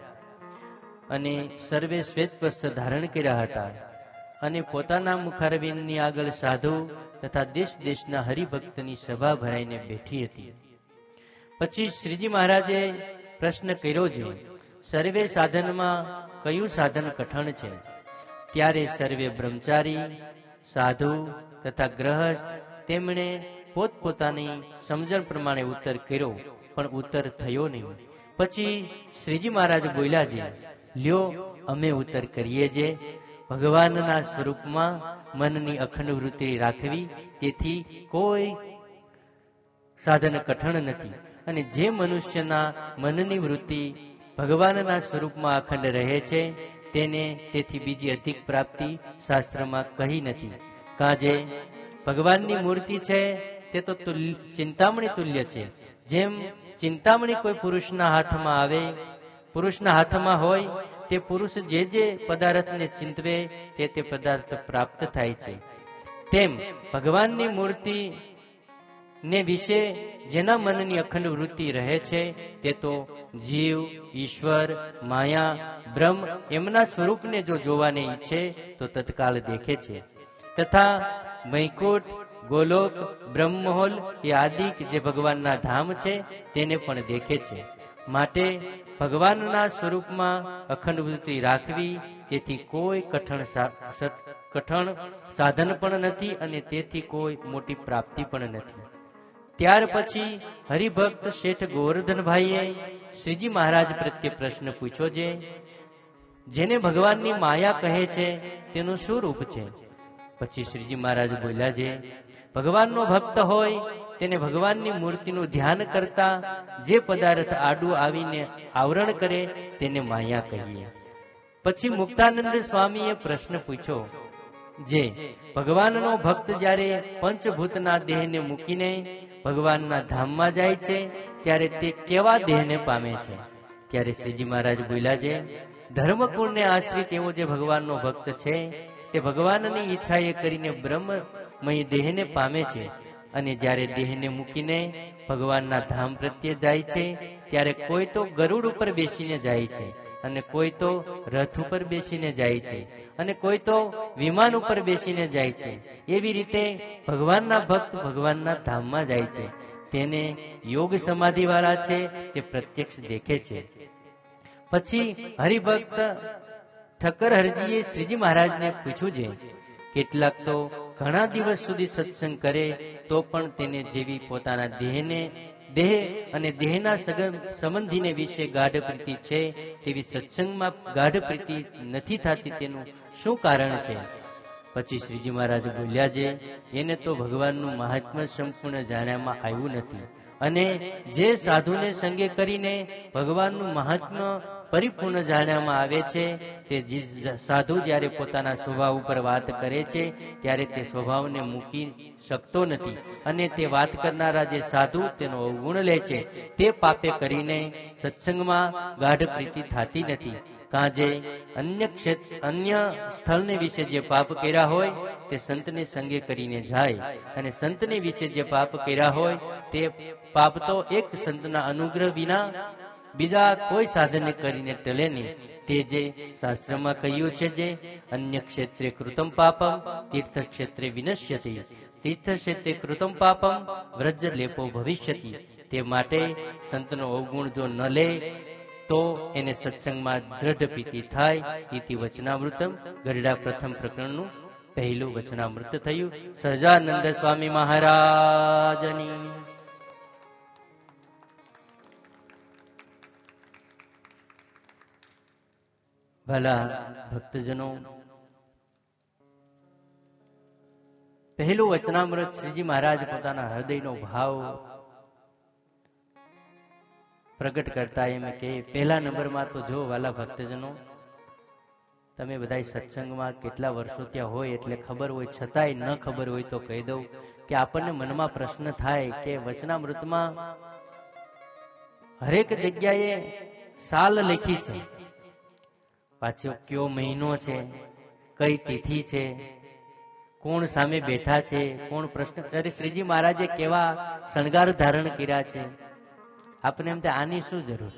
અને સર્વે શ્વેત વસ્ત્ર ધારણ કર્યા હતા અને પોતાના મુખારવિંદની આગળ સાધુ તથા દેશ દેશના હરિભક્તની સભા ભરાઈને બેઠી હતી. પછી શ્રીજી મહારાજે પ્રશ્ન કર્યો છે, સર્વે સાધનમાં કયું સાધન કઠણ છે? ત્યારે સર્વે બ્રહ્મચારી, સાધુ તથા ગ્રહસ્થ તેમણે પોતપોતાની સમજણ પ્રમાણે ઉત્તર કર્યો, પણ ઉત્તર થયો નહીં. પછી શ્રીજી મહારાજ બોલ્યા છે, લ્યો અમે ઉત્તર કરીએ જે ભગવાનના સ્વરૂપમાં મનની અખંડ વૃત્તિ રાખવી, તેથી કોઈ સાધન કઠણ નથી. અને જે મનુષ્યના મનની વૃત્તિ ભગવાનના સ્વરૂપમાં અખંડ રહે છે તેને તેથી બીજી અધિક પ્રાપ્તિ શાસ્ત્રમાં કહી નથી. કાજે ભગવાનની મૂર્તિ છે તે તો ચિંતામણી તુલ્ય છે. જેમ ચિંતામણી કોઈ પુરુષના હાથમાં આવે, પુરુષના હાથમાં હોય, તે પુરુષ જે જે પદાર્થને ચિંતવે તે પદાર્થ પ્રાપ્ત થાય છે, તેમ ભગવાનની મૂર્તિ ને વિશે જેના મનની અખંડ વૃત્તિ રહે છે તે તો જીવ, ઈશ્વર, માયા, બ્રહ્મ એમના સ્વરૂપને જો જોવાને ઈચ્છે તો તત્કાલ દેખે છે. તથા વૈકુંઠ, ગોલોક, બ્રહ્મમહોલ એ આદિક જે ભગવાનના ધામ છે તેને પણ દેખે છે. માટે ભગવાનના સ્વરૂપમાં અખંડ વૃત્તિ રાખવી, તેથી કોઈ કઠણ સાધન પણ નથી અને તેથી કોઈ મોટી પ્રાપ્તિ પણ નથી. ત્યાર પછી હરિભક્ત શેઠ ગોવર્ધનભાઈએ શ્રીજી મહારાજ પ્રત્યે પ્રશ્ન પૂછ્યો છે, જેને ભગવાનની માયા કહે છે તેનું શું રૂપ છે? પછી શ્રીજી મહારાજ બોલ્યા છે, ભગવાનનો ભક્ત હોય તેને ભગવાનની મૂર્તિનું ધ્યાન કરતા જે પદાર્થ આડું આવીને આવરણ કરે તેને માયા કહીએ. પછી મુક્તાનંદ સ્વામીએ પ્રશ્ન પૂછ્યો, જે ભગવાનનો ભક્ત જ્યારે પંચભૂતના દેહને મૂકીને ભગવાનના ધામમાં જાય છે ત્યારે તે કેવા દેહને પામે છે? ત્યારે શ્રીજી મહારાજ બોલ્યા છે, ધર્મકુળને આશ્રિત એવો જે ભગવાનનો ભક્ત છે તે ભગવાનની ઈચ્છા એ કરીને બ્રહ્મમય દેહને પામે છે. અને જ્યારે દેહને મૂકીને ભગવાનના ધામ પ્રત્યે જાય છે ત્યારે કોઈ તો ગરુડ ઉપર બેસીને જાય છે, અને કોઈ તો રથ ઉપર બેસીને જાય છે, અને કોઈ તો વિમાન ઉપર બેસીને જાય છે. એવી રીતે ભગવાનના ભક્ત ભગવાનના ધામમાં જાય છે. તેને યોગ સમાધિ વાળા છે તે પ્રત્યક્ષ દેખે છે. પછી હરિભક્ત ઠક્કર હરજીએ શ્રીજી મહારાજને પૂછ્યું છે, કેટલાક તો ઘણા દિવસ સુધી સત્સંગ કરે તો પણ તેને જેવી પોતાના દેહ અને દેહના સંબંધીને વિશે ગાઢ પ્રીતિ છે તેવી સત્સંગમાં ગાઢ પ્રીતિ નથી થતી, તેનું શું કારણ છે? પછી શ્રીજી મહારાજ બોલ્યા છે, એને તો ભગવાનનું મહાત્મ્ય સંપૂર્ણ જાણ્યામાં આવ્યું નથી, અને જે સાધુને સંગે કરીને ભગવાનનું મહાત્મ્ય પરિપૂર્ણ જાણ્યામાં આવે છે, તે સાધુ જ્યારે પોતાના સ્વભાવ ઉપર વાત કરે છે ત્યારે તે સ્વભાવને મૂકી શકતો નથી, અને તે વાત કરનારા જે સાધુ તેનો અવગુણ લે છે, તે પાપે કરીને સત્સંગમાં ગાઢ પ્રીતિ થતી નથી. કાજે અન્ય સ્થળને વિશે જે પાપ કર્યા હોય તે સંતને સંગે કરીને જાય, અને સંતને વિશે જે પાપ કર્યા હોય તે પાપ તો એક સંતના અનુગ્રહ વિના બીજા કોઈ સાધને કરીને ટલે નહીં. તે જે શાસ્ત્રમાં કહ્યું છે, જે અન્ય ક્ષેત્રે કૃતમ પાપમ તીર્થ ક્ષેત્રે વિનશ્યતિ, તીર્થ ક્ષેત્રે કૃતમ પાપમ વ્રજ લેપો ભવિષ્યતિ. તે માટે સંતનો અવગુણ જો ન લે તો એને સત્સંગમાં દ્રઢ પ્રીતિ થાય. ઇતિ વચનામૃતમ. ગરડા પ્રથમ પ્રકરણનું પહેલું વચનામૃત થયું. સહજાનંદ સ્વામી મહારાજની. ભલા ભક્તજનો, પહેલું વચનામૃત શ્રીજી મહારાજ પોતાના હૃદયનો ભાવ પ્રગટ કરતા એમ કે પહેલા નંબરમાં તો જો વાલા ભક્તજનો, તમે બધા સત્સંગમાં કેટલા વર્ષો ત્યાં હોય એટલે ખબર હોય, છતાંય ન ખબર હોય તો કહી દઉં કે આપણને મનમાં પ્રશ્ન થાય કે વચનામૃતમાં હરેક જગ્યાએ સાલ લખી છે, પાછો કયો મહિનો છે, કઈ તિથિ છે, કોણ સામે બેઠા છે, કોણ પ્રશ્ન કરે, શ્રીજી મહારાજે કેવા શણગાર ધારણ કર્યા છે. આપણે એમ આની શું જરૂર?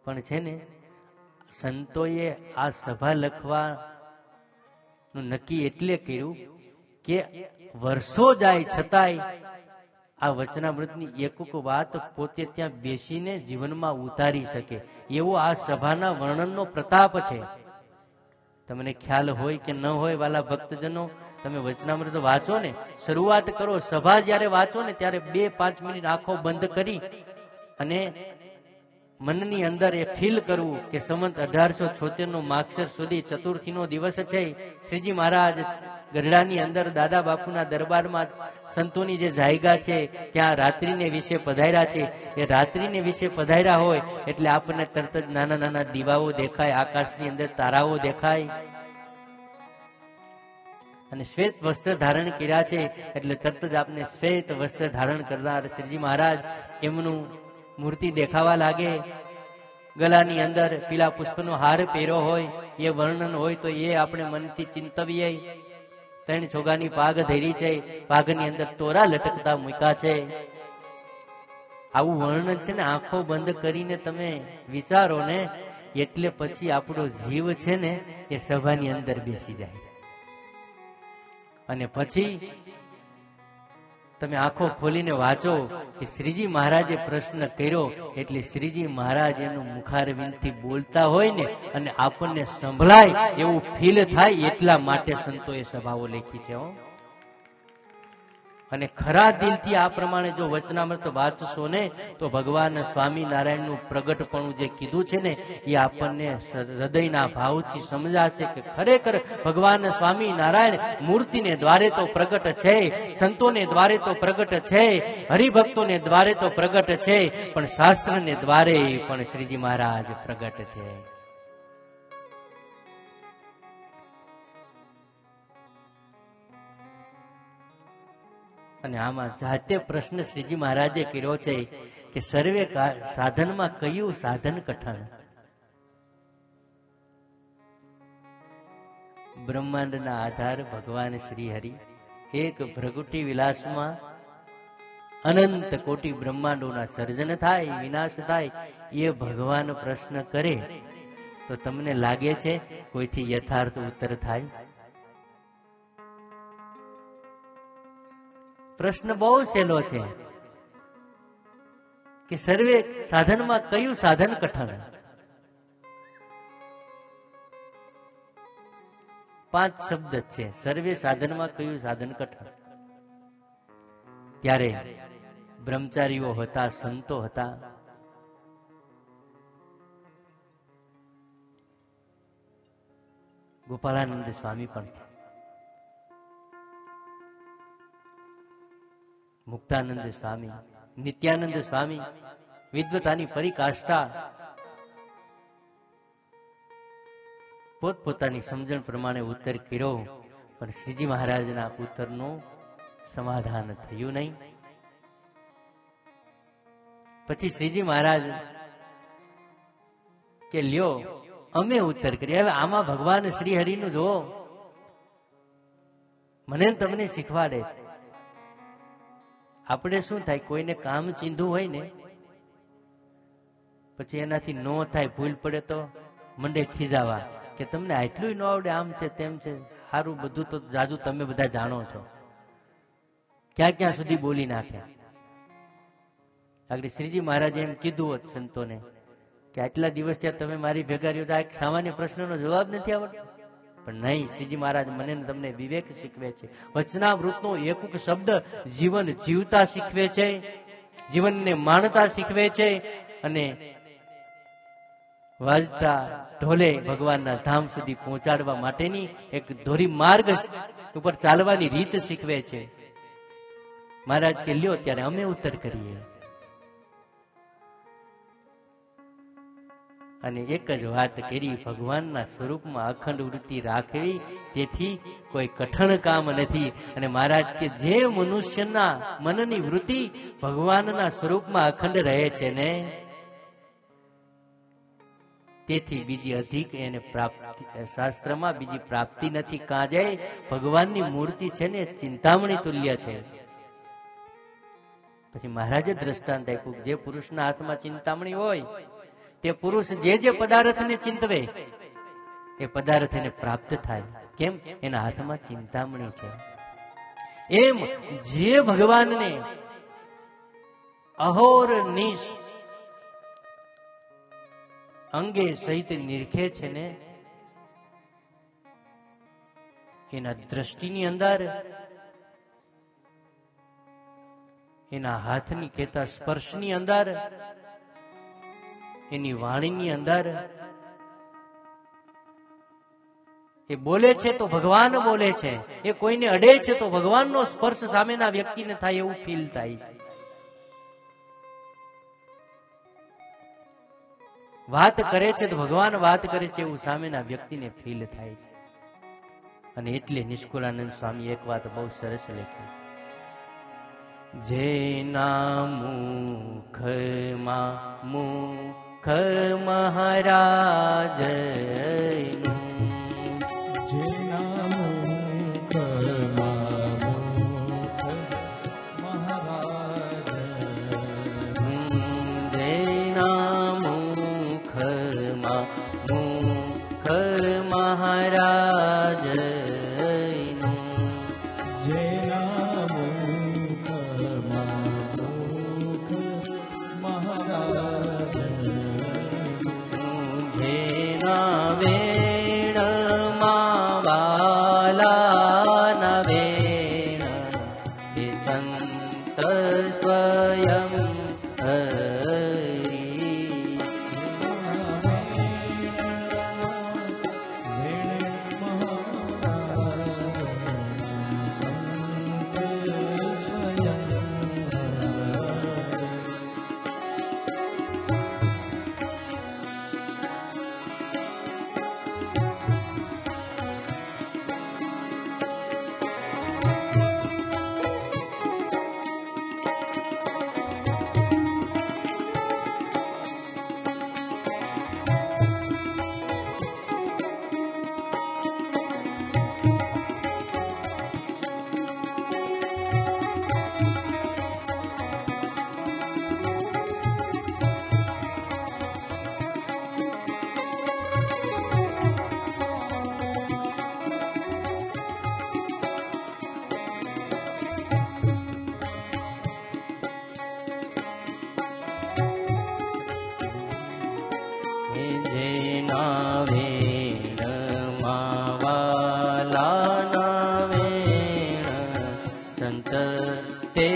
પણ છે ને, સંતોએ આ સભા લખવાનું નક્કી એટલે કર્યું કે વર્ષો જાય છતાંય આ વચનામૃતની એક વાત પોતે ત્યાં બેસીને જીવનમાં ઉતારી શકે એવો આ સભાના વર્ણનનો પ્રતાપ છે. તમને ખ્યાલ હોય કે ન હોય વાલા ભક્તજનો, તમે વચનામૃત વાંચો ને, શરૂઆત કરો, સભા જ્યારે વાંચો ને ત્યારે 2-5 મિનિટ આંખો બંધ કરી અને મનની અંદર એ ફીલ કરવું કે સંવત 1876 માગસર સુધી ચતુર્થીનો દિવસ છે. શ્રીજી મહારાજ ગઢડાની અંદર દાદા બાપુના દરબારમાં સંતોની જે જાયગા છે ત્યાં રાત્રિને વિશે પધાર્યા છે. એ રાત્રિને વિશે પધાર્યા હોય એટલે આપણને તરત જ નાના નાના દીવાઓ દેખાય, આકાશની અંદર તારાઓ દેખાય, અને શ્વેત વસ્ત્ર ધારણ કર્યા છે એટલે તરત જ આપને શ્વેત વસ્ત્ર ધારણ કરનાર શ્રીજી મહારાજ એમનું મૂર્તિ દેખાવા લાગે. ગલાની અંદર પીલા પુષ્પનો હાર પહેર્યો હોય એ વર્ણન હોય તો એ આપણે મનથી ચિંતવીએ. 3 છોગાની પાગ ધરી છે, પાગની અંદર તોરા લટકતા મૂક્યા છે. આવું વર્ણન છે ને, આંખો બંધ કરીને તમે વિચારો ને એટલે પછી આપણો જીવ છે ને એ સભાની અંદર બેસી જાય. અને પછી તમે આંખો ખોલીને વાંચો કે શ્રીજી મહારાજે પ્રશ્ન કર્યો એટલે શ્રીજી મહારાજ એનું મુખારવિંદથી બોલતા હોય ને અને આપણને સંભળાય એવું ફીલ થાય, એટલા માટે સંતોએ સભાઓ લખી છે. અને ખરા દિલથી આ પ્રમાણે જો વચનામૃત વાંચશો ને તો ભગવાન સ્વામિનારાયણનું પ્રગટપણું જે કીધું છે ને એ આપણને હૃદયના ભાવથી સમજાશે કે ખરેખર ભગવાન સ્વામિનારાયણ મૂર્તિને દ્વારે તો પ્રગટ છે, સંતોને દ્વારે તો પ્રગટ છે, હરિભક્તોને દ્વારે તો પ્રગટ છે, પણ શાસ્ત્રને દ્વારે પણ શ્રીજી મહારાજ પ્રગટ છે. અને આમાં જાતે પ્રશ્ન શ્રીજી મહારાજે કર્યો છે કે સર્વે સાધનમાં કયું સાધન કઠણ? બ્રહ્માંડના આધાર ભગવાન શ્રી હરિ એક ભ્રગુટી વિલાસમાં અનંત કોટી બ્રહ્માંડોના સર્જન થાય, વિનાશ થાય. એ ભગવાન પ્રશ્ન કરે તો તમને લાગે છે કોઈથી યથાર્થ ઉત્તર થાય? પ્રશ્ન બહુ સહેલો છે કે સર્વે સાધનમાં કયું સાધન કઠણ? 5 શબ્દ છે. સર્વે સાધનમાં કયું સાધન કઠણ? ત્યારે બ્રહ્મચારીઓ હતા, સંતો હતા. ગોપાળાનંદ સ્વામી પણ છે, મુક્તાનંદ સ્વામી, નિત્યાનંદ સ્વામી, વિદ્વતાની પરિકાષ્ઠા. પોતપોતાની સમજણ પ્રમાણે ઉત્તર કર્યો, પણ શ્રીજી મહારાજના ઉત્તરનું સમાધાન થયું નહીં. પછી શ્રીજી મહારાજ કે લ્યો અમે ઉત્તર કરીએ. હવે આમાં ભગવાન શ્રી હરિનું જો મને તમને શીખવાડે છે. આપણે શું થાય, કોઈને કામ ચીંધું હોય ને પછી એનાથી નો થાય, ભૂલ પડે તો મંડે ખીજાવા કે તમને આટલું ન આવડે, આમ છે તેમ છે. સારું, બધું તો જાજુ તમે બધા જાણો છો. ક્યાં ક્યાં સુધી બોલી નાખે. આગળ શ્રીજી મહારાજે એમ કીધું હોત સંતોને કે આટલા દિવસ ત્યાં તમે મારી ભેગા રહ્યો, આ એક સામાન્ય પ્રશ્નનો જવાબ નથી આવડતો. પણ નહીં, શ્રીજી મહારાજ મને તમને વિવેક શીખવે છે. વચનામૃતનો એક એક શબ્દ જીવન જીવતા શીખવે છે, જીવનને માણતા શીખવે છે, અને વાજતા ઢોલે ભગવાનના ધામ સુધી પહોંચાડવા માટેની એક ધોરી માર્ગ ઉપર ચાલવાની રીત શીખવે છે. મહારાજ કે લ્યો ત્યારે અમે ઉત્તર કરીએ. અને એક જ વાત કરી, ભગવાનના સ્વરૂપમાં અખંડ વૃત્તિ રાખવી, તેથી કોઈ કઠણ કામ નથી. અને મહારાજ કે જે મનુષ્યના મનની વૃત્તિ ભગવાનના સ્વરૂપમાં અખંડ રહે છે ને, તેથી બીજી અધિક એને પ્રાપ્તિ, શાસ્ત્રમાં બીજી પ્રાપ્તિ નથી. કાં જાય ભગવાનની મૂર્તિ છે ને ચિંતામણી તુલ્ય છે. પછી મહારાજે દ્રષ્ટાંત આપ્યું, જે પુરુષના હાથમાં ચિંતામણી હોય તે પુરુષ જે જે પદાર્થને ચિંતવે એ પદાર્થ એને પ્રાપ્ત થાય. કેમ? એના હાથમાં ચિંતામણી છે. એમ જે ભગવાનને અહોર નિશ અંગે સહિત નિરખે છે ને, એના દ્રષ્ટિની અંદર, એના હાથની કહેતા સ્પર્શની અંદર, એની વાણીની અંદર, એ બોલે છે તો ભગવાન બોલે છે, એ કોઈને અડે છે તો ભગવાનનો સ્પર્શ સામેના વ્યક્તિને થાય એવું ફીલ થાય છે. વાત કરે છે તો ભગવાન વાત કરે છે એવું સામેના વ્યક્તિને ફીલ થાય છે. અને એટલે નિષ્કુળાનંદ સ્વામી એક વાત બહુ સરસ લખી, જેના મુખમાં મુખ મહારાજનું, જેના મુખમાં મુખ મહારાજનું, જેના મુખમાં મુખ મહારાજનું, જેના મુખમાં મુખ મહારાજનું, જેના વેણમાં વાલાના વેણ, એ સંત સ્વયં જેના વેણમાં વાલાના વેણ, સંત તે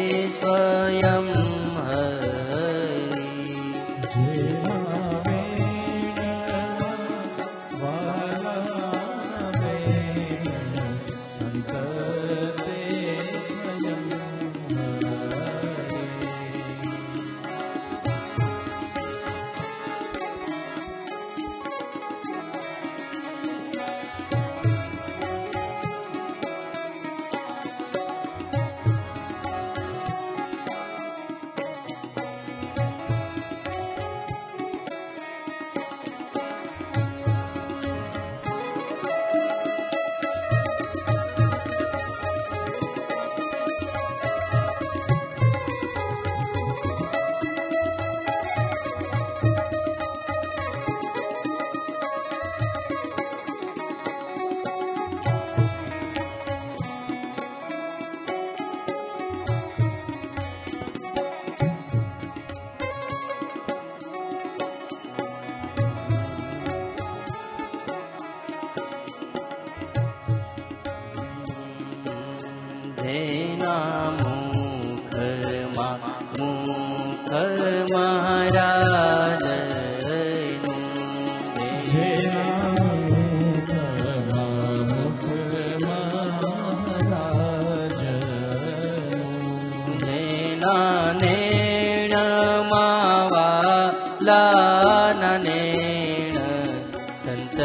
સંત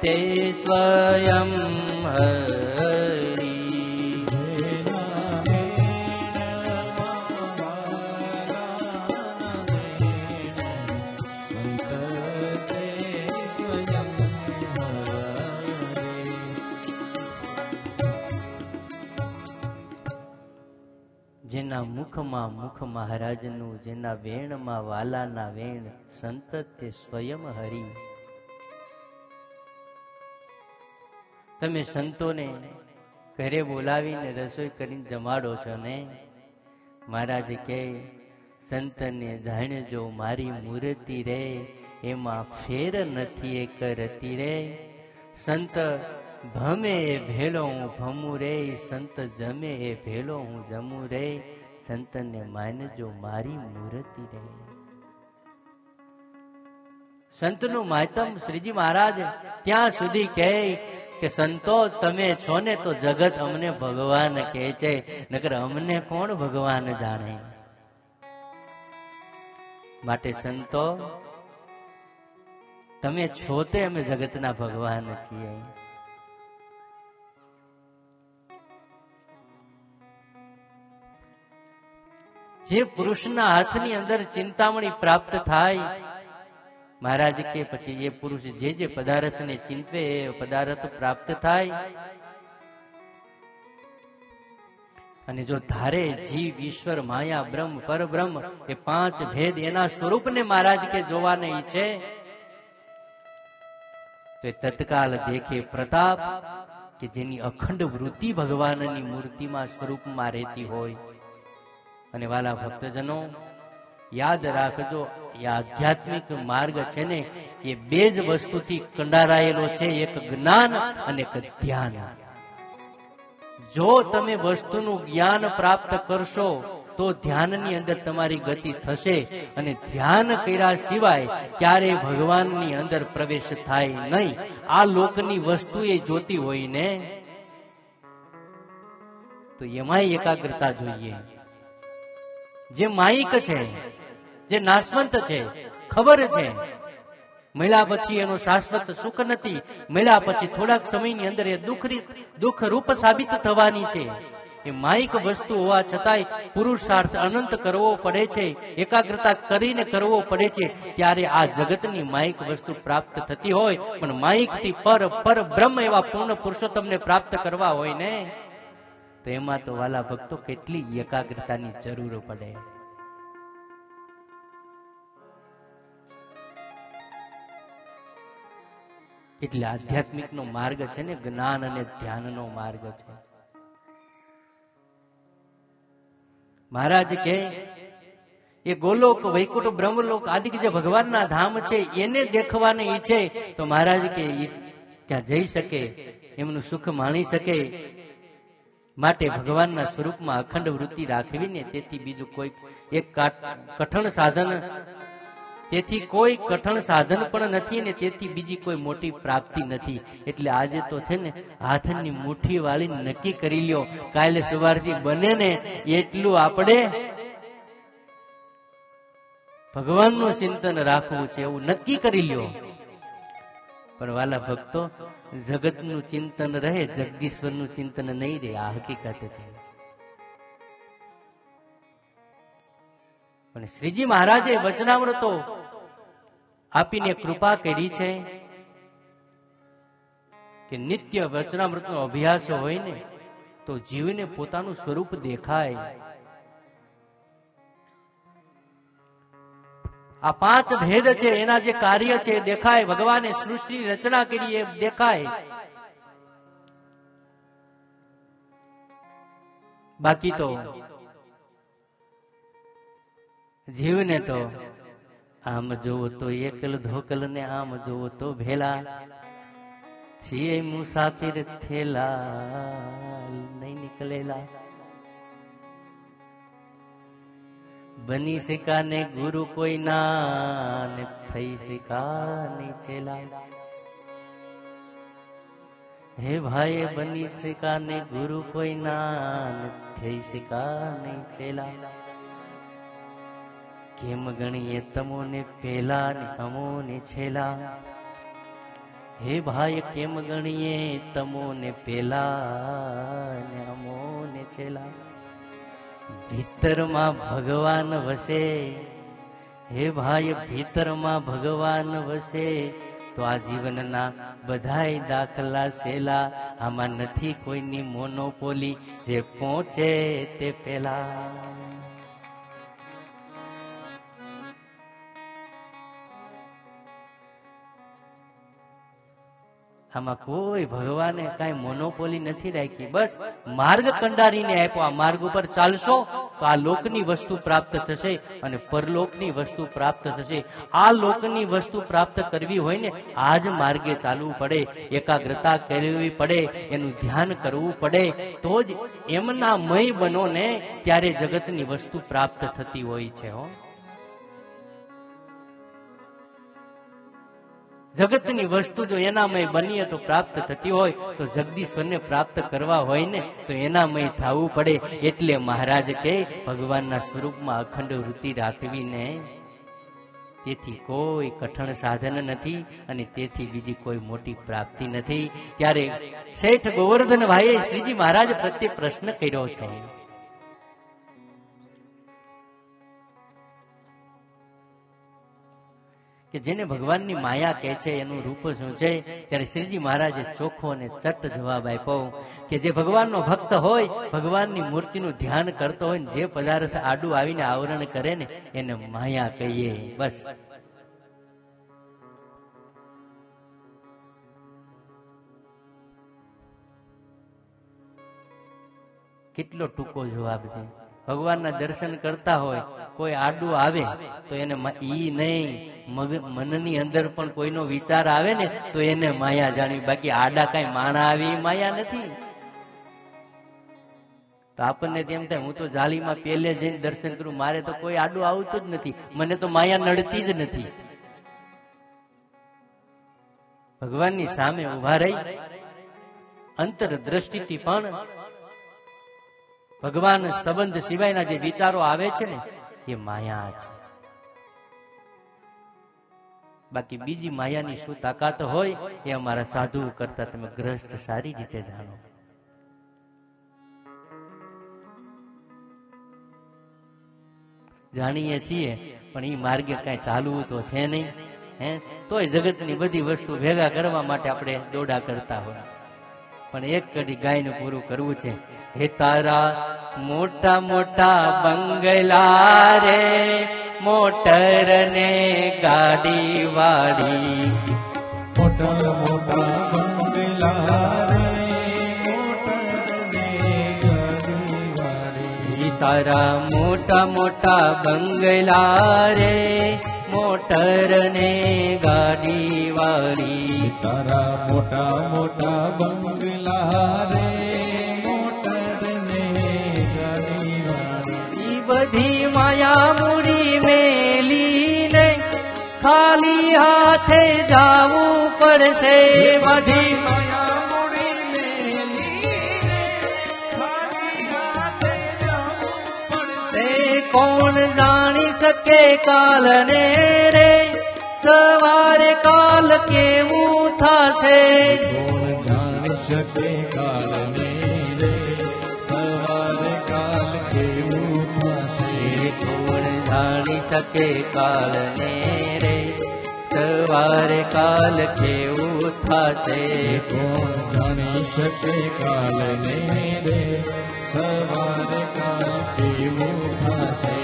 તે સ્વયં હરી. જેના મુખમાં મુખ મહારાજનું, જેના વેણમાં વાલાના વેણ, સંત તે સ્વયં હરી. તમે સંતોને ઘરે બોલાવીને રસોઈ કરીને જમાડો છો ને. મહારાજ કહે સંતને જાણજો મારી મૂર્તિ રે, એમાં ફેર નથી એક રતી રે. સંત ભમે એ ભેળો હું ભમું રે, સંત જમે એ ભેળો હું જમું રે. સંતને માનજો મારી મૂર્તિ રે. સંતનું માતમ શ્રીજી મહારાજ ત્યાં સુધી કહે કે સંતો તમે છો ને તો જગત અમને ભગવાન કહે છે, નકર અમને કોણ ભગવાન જાણે. માટે સંતો તમે છો તે અમે જગતના ભગવાન છીએ. જે પુરુષના હાથની અંદર ચિંતામણી પ્રાપ્ત થાય, મહારાજ કે પછી એ પુરુષ જે જે પદાર્થને ચિંતવે એ પદાર્થ પ્રાપ્ત થાય. અને જો ધારે જીવ ઈશ્વર માયા બ્રહ્મ પરબ્રહ્મ એ પાંચ ભેદ એના સ્વરૂપને મહારાજ કે જોવાને ઈચ્છે તો એ તત્કાલ દેખે પ્રતાપ કે જેની અખંડ વૃત્તિ ભગવાનની મૂર્તિમાં સ્વરૂપમાં રહેતી હોય. અને વાલા ભક્તજનો યાદ રાખજો, એ આધ્યાત્મિક માર્ગ છે ને એ બે જ વસ્તુથી કંડારાયેલો છે, એક જ્ઞાન અને એક ધ્યાન. જો તમે વસ્તુનું જ્ઞાન પ્રાપ્ત કરશો તો ધ્યાનની અંદર તમારી ગતિ થશે, અને ધ્યાન કર્યા સિવાય ક્યારેય ભગવાનની અંદર પ્રવેશ થાય નહીં. આ લોકની વસ્તુ એ જોતી હોય ને તો એમાંય એકાગ્રતા જોઈએ. જે માયિક છે, જે નાશવંત છે, ખબર છે મળ્યા પછી એનું શાશ્વત સુખ નથી, મળ્યા પછી થોડાક સમયની અંદર એ દુઃખ રૂપ સાબિત થવાની છે. એ માયિક વસ્તુ હોવા છતાંય પુરુષાર્થ અનંત કરવો પડે છે, એકાગ્રતા કરીને કરવો પડે છે, ત્યારે આ જગતની માયિક વસ્તુ પ્રાપ્ત થતી હોય. પણ માયિકથી પર બ્રહ્મ એવા પૂર્ણ પુરુષો તમને પ્રાપ્ત કરવા હોય ને તો એમાં તો વાલા ભક્તો કેટલી એકાગ્રતાની જરૂર પડે. એટલે આધ્યાત્મિક નો માર્ગ છે ને જ્ઞાન અને ધ્યાનનો માર્ગ છે. મહારાજ કે એ ગોલોક વૈકુંઠ બ્રહ્મલોક આદિ જે ભગવાનના ધામ છે એને દેખવાને ઈચ્છે તો મહારાજ કે ત્યાં જઈ શકે, એમનું સુખ માણી શકે. માટે ભગવાનના સ્વરૂપમાં અખંડ વૃત્તિ રાખવીને તેથી બીજું કોઈ એક કઠણ સાધન તેથી કોઈ કઠણ સાધન પણ નથી ને તેથી બીજી કોઈ મોટી પ્રાપ્તિ નથી. એટલે આજે તો છે ને હાથની મુઠ્ઠી વાળી નક્કી કરી લ્યો, કાલે સવારથી બને ને એટલું આપણે ભગવાનનું ચિંતન રાખવું છે એવું નક્કી કરી લ્યો. પણ વાલા ભક્તો, જગતનું ચિંતન રહે, જગદીશ્વરનું ચિંતન નહીં રહે, આ હકીકત છે. પણ શ્રીજી મહારાજે વચનામૃતો આપીને કૃપા કરી છે કે નિત્ય વચનામૃતનો અભ્યાસ હોય ને તો જીવને પોતાનું સ્વરૂપ દેખાય. આ પાંચ ભેદ છે, એના જે કાર્ય છે એ દેખાય. ભગવાને સૃષ્ટિની રચના કરી એ દેખાય. બાકી તો જીવને તો આમ જોવો તો એકલ ધોકલ ને આમ જોવો તો ભેલા, છીએ મુસાફિર થેલા નહીં નીકળેલા. બની શિકાને ગુરુ કોઈ ના ને થઈ શિકાને ચેલા. હે ભાઈ બની શિકાને ગુરુ કોઈ ના ને થઈ શિકાને ચેલા. કેમ ગણીએ તમોને પેલા ને અમોને છેલા. હે ભાઈ કેમ ગણીએ તમોને પેલા ને અમોને છેલા. ભીતરમાં ભગવાન વસે, હે ભાઈ ભીતરમાં ભગવાન વસે તો આ જીવનના બધાય દાખલા સેલા. આમાં નથી કોઈની મોનોપોલી, જે પહોંચે તે પેલા. આમાં કોઈ ભગવાને કઈ મોનોપોલી નથી રાખી. બસ માર્ગ કંડારીને આપ્યો. આ માર્ગ ઉપર ચાલશો તો આ લોકની વસ્તુ પ્રાપ્ત થશે અને પરલોકની વસ્તુ પ્રાપ્ત થશે. આ લોકની વસ્તુ પ્રાપ્ત કરવી હોય ને આ જ માર્ગે ચાલવું પડે, એકાગ્રતા કરવી પડે, એનું ધ્યાન કરવું પડે, તો જ એમના મય બનો ને ત્યારે જગતની વસ્તુ પ્રાપ્ત થતી હોય છે. જગતની વસ્તુ જો એનામય બનીએ તો પ્રાપ્ત થતી હોય તો જગદીશ્વરને પ્રાપ્ત કરવા હોય ને તો એનામય થવું પડે. એટલે મહારાજ કે ભગવાનના સ્વરૂપમાં અખંડ વૃત્તિ રાખવી ને તેથી કોઈ કઠણ સાધન નથી અને તેથી બીજી કોઈ મોટી પ્રાપ્તિ નથી. ત્યારે શેઠ ગોવર્ધનભાઈએ શ્રીજી મહારાજ પ્રત્યે પ્રશ્ન કર્યો છે કે જેને ભગવાનની માયા કહે છે એનું રૂપ શું છે. ત્યારે શ્રીજી મહારાજે ચોખ્ખો અને ચટ જવાબ આપ્યો કે જે ભગવાનનો ભક્ત હોય, ભગવાનની મૂર્તિનું ધ્યાન કરતો હોય, જે પદાર્થ આડું આવીને આવરણ કરે ને એને માયા કહીએ. બસ કેટલો ટૂંકો જવાબ છે. ભગવાનના દર્શન કરતા હોય, કોઈ આડું આવે તો એને ઈ નહીં, મનની અંદર પણ કોઈનો વિચાર આવે ને તો એને માયા જાણવી. બાકી આડા કઈ માણા આવે એ માયા નથી. તો આપણને તેમ થાય હું તો જાળીમાં પેલે જઈને દર્શન કરું, મારે તો કોઈ આડું આવતું જ નથી, મને તો માયા નડતી જ નથી. ભગવાનની સામે ઉભા રહી અંતર દ્રષ્ટિથી પણ ભગવાન સંબંધ સિવાયના જે વિચારો આવે છે ને એ માયા છે. બાકી બીજી માયાની શું તાકાત હોય એ અમારા સાધુ કરતા તમે ગ્રસ્ત સારી રીતે જાણો. જાણીએ છીએ પણ એ માર્ગે કઈ ચાલવું તો છે નહીં. તોય જગતની બધી વસ્તુ ભેગા કરવા માટે આપણે દોડા કરતા હોય. પણ એક કડી ગાયનું પૂરું કરવું છે. હે તારા મોટા મોટા બંગલા રે, મોટર ને ગાડી વાળી. મોટા મોટા બંગલા રે, મોટર ને ગાડી વાળી. તારા મોટા મોટા બંગલા રે, મોટર ને ગાડી વાળી. તારા મોટા મોટા બંગલા રે, મોટર ને ગાડી વાળી. ઈ બધી માયા મૂડી મેલી ને ખાલી હાથે જાવું પડશે માજી માયા મૂડી મેલી ખાલી હાથે જવું પડશે. કોણ જાણી શકે કાલને રે સવારે કાલ કેવું થશે કોણ જાણી શકે કાલને રે સવારે કાલ કેવું થશે. કોણ જાણી શકે કાલને રે સવારે કાલ કેવું થશે કોણ જાણી શકે કાલને રે સવારે કાલ કેવું થશે.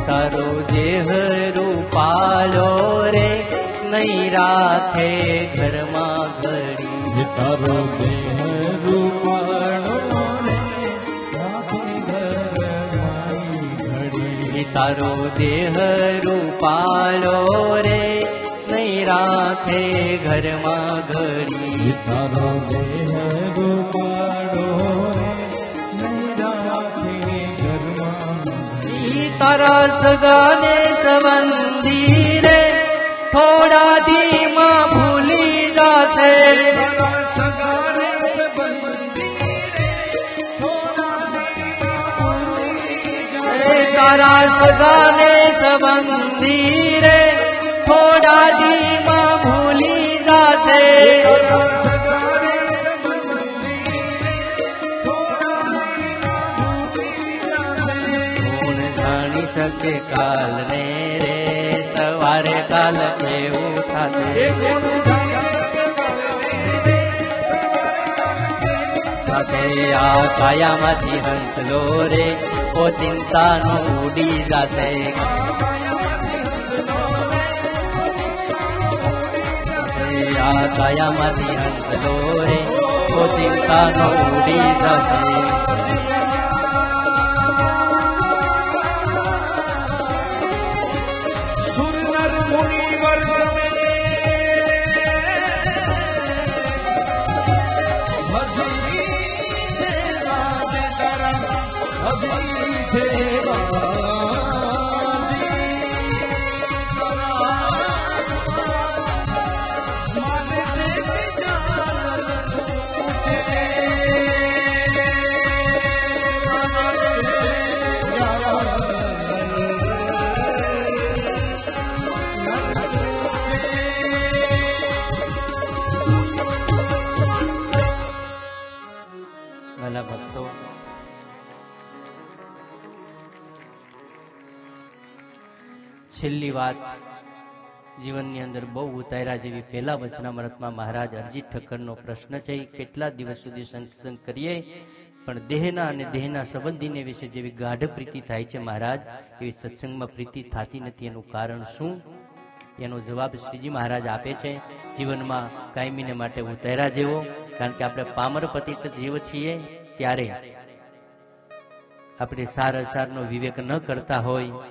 તારો દેહ રૂપાલો રે નહીં રાખે ઘરમાં ઘડી તારો દેહ રૂપાળો રે રાખે ઘરમાઈ ઘડી. તારો દેહ રૂપાલો રે નહીં રાખે ઘરમાં ઘડી તારો દેહ રૂપાળો રે નહીં રાખે ઘરમાં ઘડી. તારા સગાને સંબંધી રે થોડા ધીમા ભૂલી જાશે તારા સગાને સંબંધી રે થોડા ધીમા ભૂલી જશે. તારા સગાને સંબંધી રે થોડા ધીમા ભૂલી જાશે તારા સગાને સંબંધી રે થોડા ધીમા ભૂલી જશે. કોણ જાણી શકે કાલને રે સવારે કાલ કેવું થશે એ કોણ જાણી શકે કાલને રે સવારે કાલ કેવું થશે આ કાયામાંથી હંસલો રે ઓ ચિંતાનો ઉડી જાશે આ કાયામાંથી હંસલો રે ઓ ચિંતાનો ઉડી જશે સુરનર મુનિવર સમે હજી છે રાજ તારા હજી છે વાલા ભક્તો છેલ્લી વાત જીવનની અંદર બહુ ઉતાર્યા જેવી પહેલા વચનામૃતમાં મહારાજ અરજી ઠક્કરનો પ્રશ્ન છે કેટલા દિવસ સુધી સત્સંગ કરીએ પણ દેહના અને દેહના સંબંધીને વિશે જેવી ગાઢ પ્રીતિ થાય છે મહારાજ એવી સત્સંગમાં પ્રીતિ થતી નથી એનું કારણ શું એનો જવાબ શ્રીજી મહારાજ આપે છે જીવનમાં કાયમીને માટે ઉતાર્યા જેવો કારણ કે આપણે પામર પતિત જીવ છીએ ત્યારે આપણે સાર અસારનો વિવેક ન કરતા હોય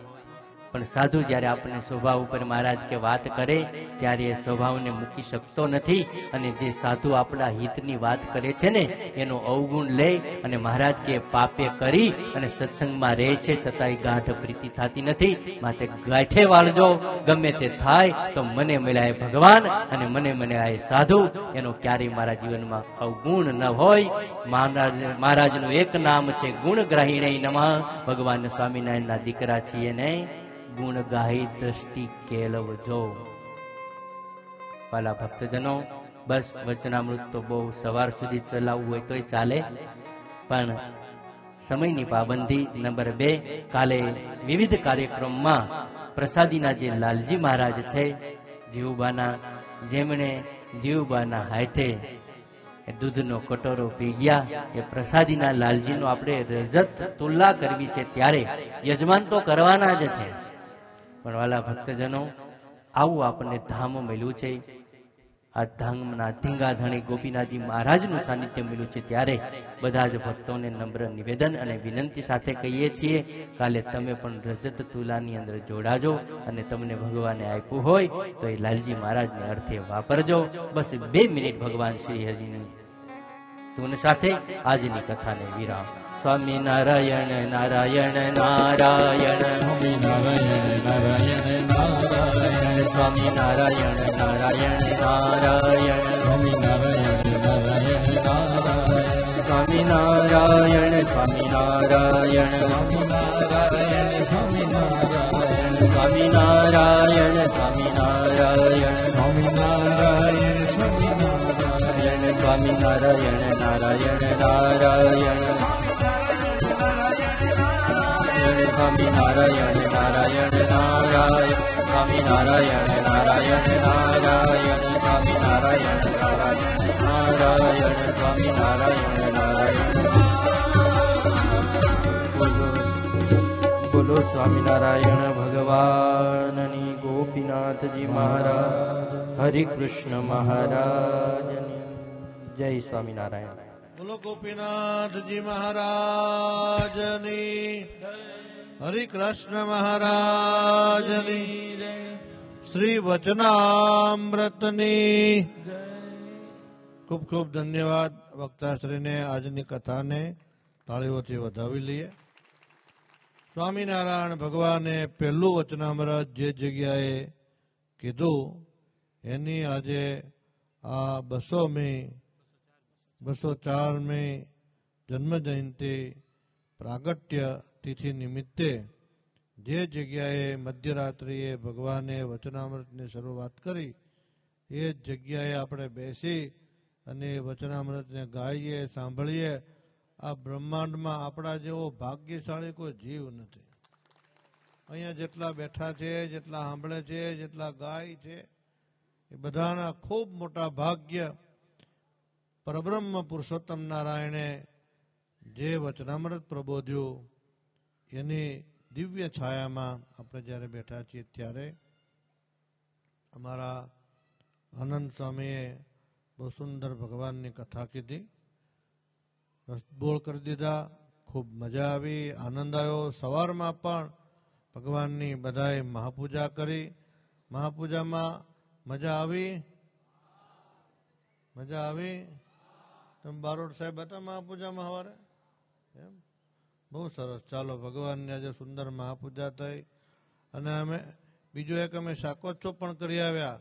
પણ સાધુ જ્યારે આપણને સ્વભાવ ઉપર મહારાજ કે વાત કરે ત્યારે એ સ્વભાવને મૂકી શકતો નથી અને જે સાધુ આપણા હિતની વાત કરે છે ને એનો અવગુણ લે અને મહારાજ કે પાપે કરી અને સત્સંગમાં રહે છે છતાંય ગાઢ પ્રીતિ થતી નથી માટે ગાંઠે વાળજો ગમે તે થાય તો મને મળ્યા ભગવાન અને મને મળ્યા સાધુ એનો ક્યારેય મારા જીવનમાં અવગુણ ન હોય મહારાજનું એક નામ છે ગુણગ્રાહીણે નમઃ ભગવાન સ્વામિનારાયણના દીકરા છીએ ને ગુણ ગાહી દ્રષ્ટિ કેળવજો વાલા ભક્તજનો બસ વચનામૃત તો બહુ સવાર સુધી ચલાવવું હોય તોય ચાલે પણ સમયની પાબંદી નંબર 2 કાલે વિવિધ કાર્યક્રમમાં પ્રસાદીના જે લાલજી મહારાજ છે જીવબાના જેમણે જીવબાના હાથે એ દૂધનો કટોરો પી ગયા. એ પ્રસાદીના લાલજીનો આપણે રજત તુલના કરવી છે ત્યારે યજમાન તો કરવાના જ છે. પણ વાલા ભક્તજનો, આવું આપણને ધામ મળ્યું છે. આ ધામના ધીંગાધણી ગોપીનાથજી મહારાજનું સાનિધ્ય મળ્યું છે ત્યારે બધા જ ભક્તોને નમ્ર નિવેદન અને વિનંતી સાથે કહીએ છીએ, કાલે તમે પણ રજત તુલાની અંદર જોડાજો અને તમને ભગવાને આપ્યું હોય તો એ લાલજી મહારાજને અર્થે વાપરજો. બસ 2 મિનિટ ભગવાન શ્રી હરિની ધૂન સાથે આજની કથાને વિરામ. સ્વામી નારાયણ નારાયણ નારાયણ, સ્વામી નારાયણ નારાયણ નારાયણ, સ્વામી નારાયણ નારાયણ નારાયણ, સ્વામી નારાયણ નારાયણ નારાયણ, સ્વામી નારાયણ સ્વામી નારાયણ, સ્વામી નારાયણ સ્વામી નારાયણ, સ્વામી નારાયણ સ્વામી નારાયણ, સ્વામી નારાયણ સ્વામી નારાયણ, સ્વામી નારાયણ નારાયણ નારાયણ, સ્વામી નારાયણ નારાયણ નારાયણ, સ્વામી નારાયણ નારાયણ નારાયણ, સ્વામી નારાયણ નારાયણ નારાયણ, સ્વામી નારાયણ નારાયણ. બોલો સ્વામિનારાયણ ભગવાનની, ગોપીનાથજી મહારાજ, હરિ કૃષ્ણ મહારાજની જય. સ્વામિનારાયણ. બોલો ગોપીનાથજી મહારાજની, હરિ કૃષ્ણ મહારાજની, શ્રી વચનામૃતની ખૂબ ખૂબ ધન્યવાદ. વક્તાશ્રીને આજની કથાને તાળીઓથી વધાવી લઈએ. સ્વામિનારાયણ ભગવાને પહેલું વચનામૃત જે જગ્યાએ કીધું એની આજે આ 204મી જન્મ જયંતિ પ્રાગટ્ય તિથિ નિમિત્તે જે જગ્યાએ મધ્યરાત્રિએ ભગવાને વચનામૃતની શરૂઆત કરી એ જ જગ્યાએ આપણે બેસી અને વચનામૃતને ગાઈએ, સાંભળીએ. આ બ્રહ્માંડમાં આપણા જેવો ભાગ્યશાળી કોઈ જીવ નથી. અહીંયા જેટલા બેઠા છે, જેટલા સાંભળે છે, જેટલા ગાય છે, એ બધાના ખૂબ મોટા ભાગ્ય પરબ્રહ્મ પુરુષોત્તમ નારાયણે જે વચનામૃત પ્રબોધ્યું એની દિવ્ય છાયામાં આપણે જ્યારે બેઠા છીએ ત્યારે અમારા આનંદ સ્વામીએ બહુ સુંદર ભગવાનની કથા કીધી, રસબોળ કરી દીધા. ખૂબ મજા આવી, આનંદ આવ્યો. સવારમાં પણ ભગવાનની બધાએ મહાપૂજા કરી. મહાપૂજામાં મજા આવી? મજા આવી? તમે બારોટ સાહેબ હતા મહાપૂજામાં સવારે? એમ બહુ સરસ. ચાલો, ભગવાનની આજે સુંદર મહાપૂજા થઈ. અને અમે બીજો એક અમે શાકોત્સવ પણ કરી આવ્યા.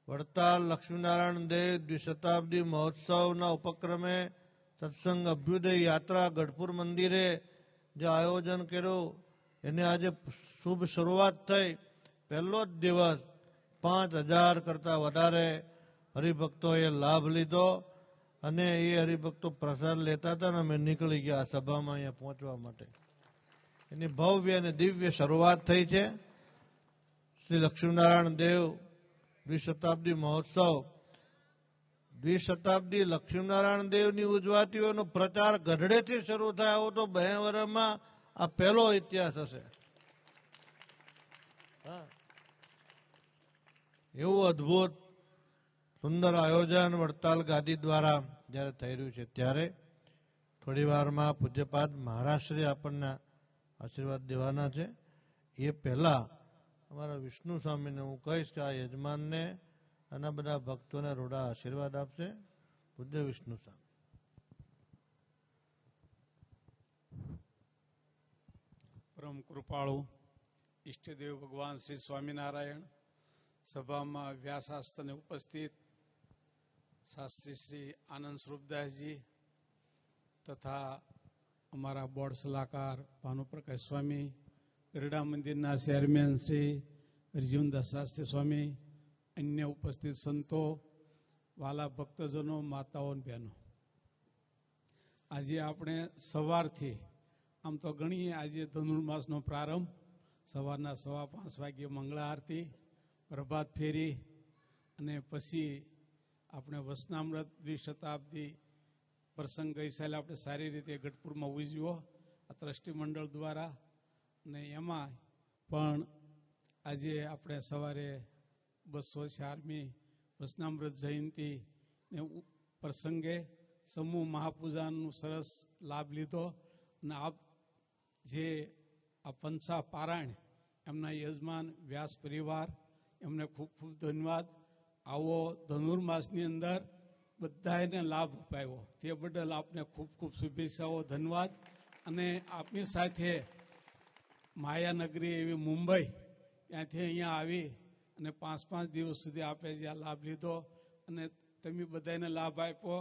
વડતાલ લક્ષ્મીનારાયણ દેવ દ્વિશતાબ્દી મહોત્સવના ઉપક્રમે સત્સંગ અભ્યુદય યાત્રા ગઢપુર મંદિરે જે આયોજન કર્યું એને આજે શુભ શરૂઆત થઈ. પહેલો જ દિવસ 5000 કરતાં વધારે હરિભક્તોએ લાભ લીધો અને એ હરિભક્તો પ્રસાદ લેતા હતા ને અમે નીકળી ગયા સભામાં અહીંયા પહોંચવા માટે. એની ભવ્ય અને દિવ્ય શરૂઆત થઈ છે. શ્રી લક્ષ્મીનારાયણ દેવ દ્વિશતાબ્દી મહોત્સવ, દ્વિશતાબ્દી લક્ષ્મીનારાયણ દેવની ઉજવાતીઓનો પ્રચાર ગઢડેથી શરૂ થાય આવો તો 2 વર્ષમાં આ પહેલો ઇતિહાસ હશે. એવું અદભુત સુંદર આયોજન વડતાલ ગાદી દ્વારા જ્યારે થઈ રહ્યું છે ત્યારે થોડી વારમાં પૂજ્યપાદ મહારાજશ્રી આપણને આશીર્વાદ દેવાના છે. એ પહેલા અમારા વિષ્ણુ સ્વામીને હું કહીશ કે આ યજમાનને અને બધા ભક્તોને રૂડા આશીર્વાદ આપશે. પૂજ્ય વિષ્ણુ સ્વામી. પરમ કૃપાળુ ઈષ્ટદેવ ભગવાન શ્રી સ્વામિનારાયણ, સભામાં વ્યાસાસ્તને ઉપસ્થિત શાસ્ત્રી શ્રી આનંદ સ્વરૂપદાસજી તથા અમારા બોર્ડ સલાહકાર ભાનુપ્રકાશ સ્વામી, ગરડા મંદિરના ચેરમેન શ્રી હરિજીવનદાસ શાસ્ત્રી સ્વામી, અન્ય ઉપસ્થિત સંતો, વાલા ભક્તજનો, માતાઓ અને બહેનો, આજે આપણે સવારથી આમ તો ગણીએ આજે ધનુર્માસનો પ્રારંભ, સવારના 5:15 વાગ્યે મંગળા આરતી, પ્રભાત ફેરી અને પછી આપણે વસનામૃત દ્વિશતાબ્દી પ્રસંગ ગઈ સાલે આપણે સારી રીતે ગઢપુરમાં ઉજવ્યો આ ટ્રસ્ટી મંડળ દ્વારા, ને એમાં પણ આજે આપણે સવારે 204મી વસનામૃત જયંતિ ને પ્રસંગે સમૂહ મહાપૂજાનો સરસ લાભ લીધો. અને આપ જે આ પંચા પારાયણ એમના યજમાન વ્યાસ પરિવાર એમને ખૂબ ખૂબ ધન્યવાદ. આવો ધનુર્માસની અંદર બધાને લાભ અપાયો તે બદલ આપને ખૂબ ખૂબ શુભેચ્છાઓ, ધન્યવાદ. અને આપની સાથે માયાનગરી એવી મુંબઈ ત્યાંથી અહીંયા આવી અને 5-5 દિવસ સુધી આપે જ્યાં લાભ લીધો અને તમે બધાને લાભ આપ્યો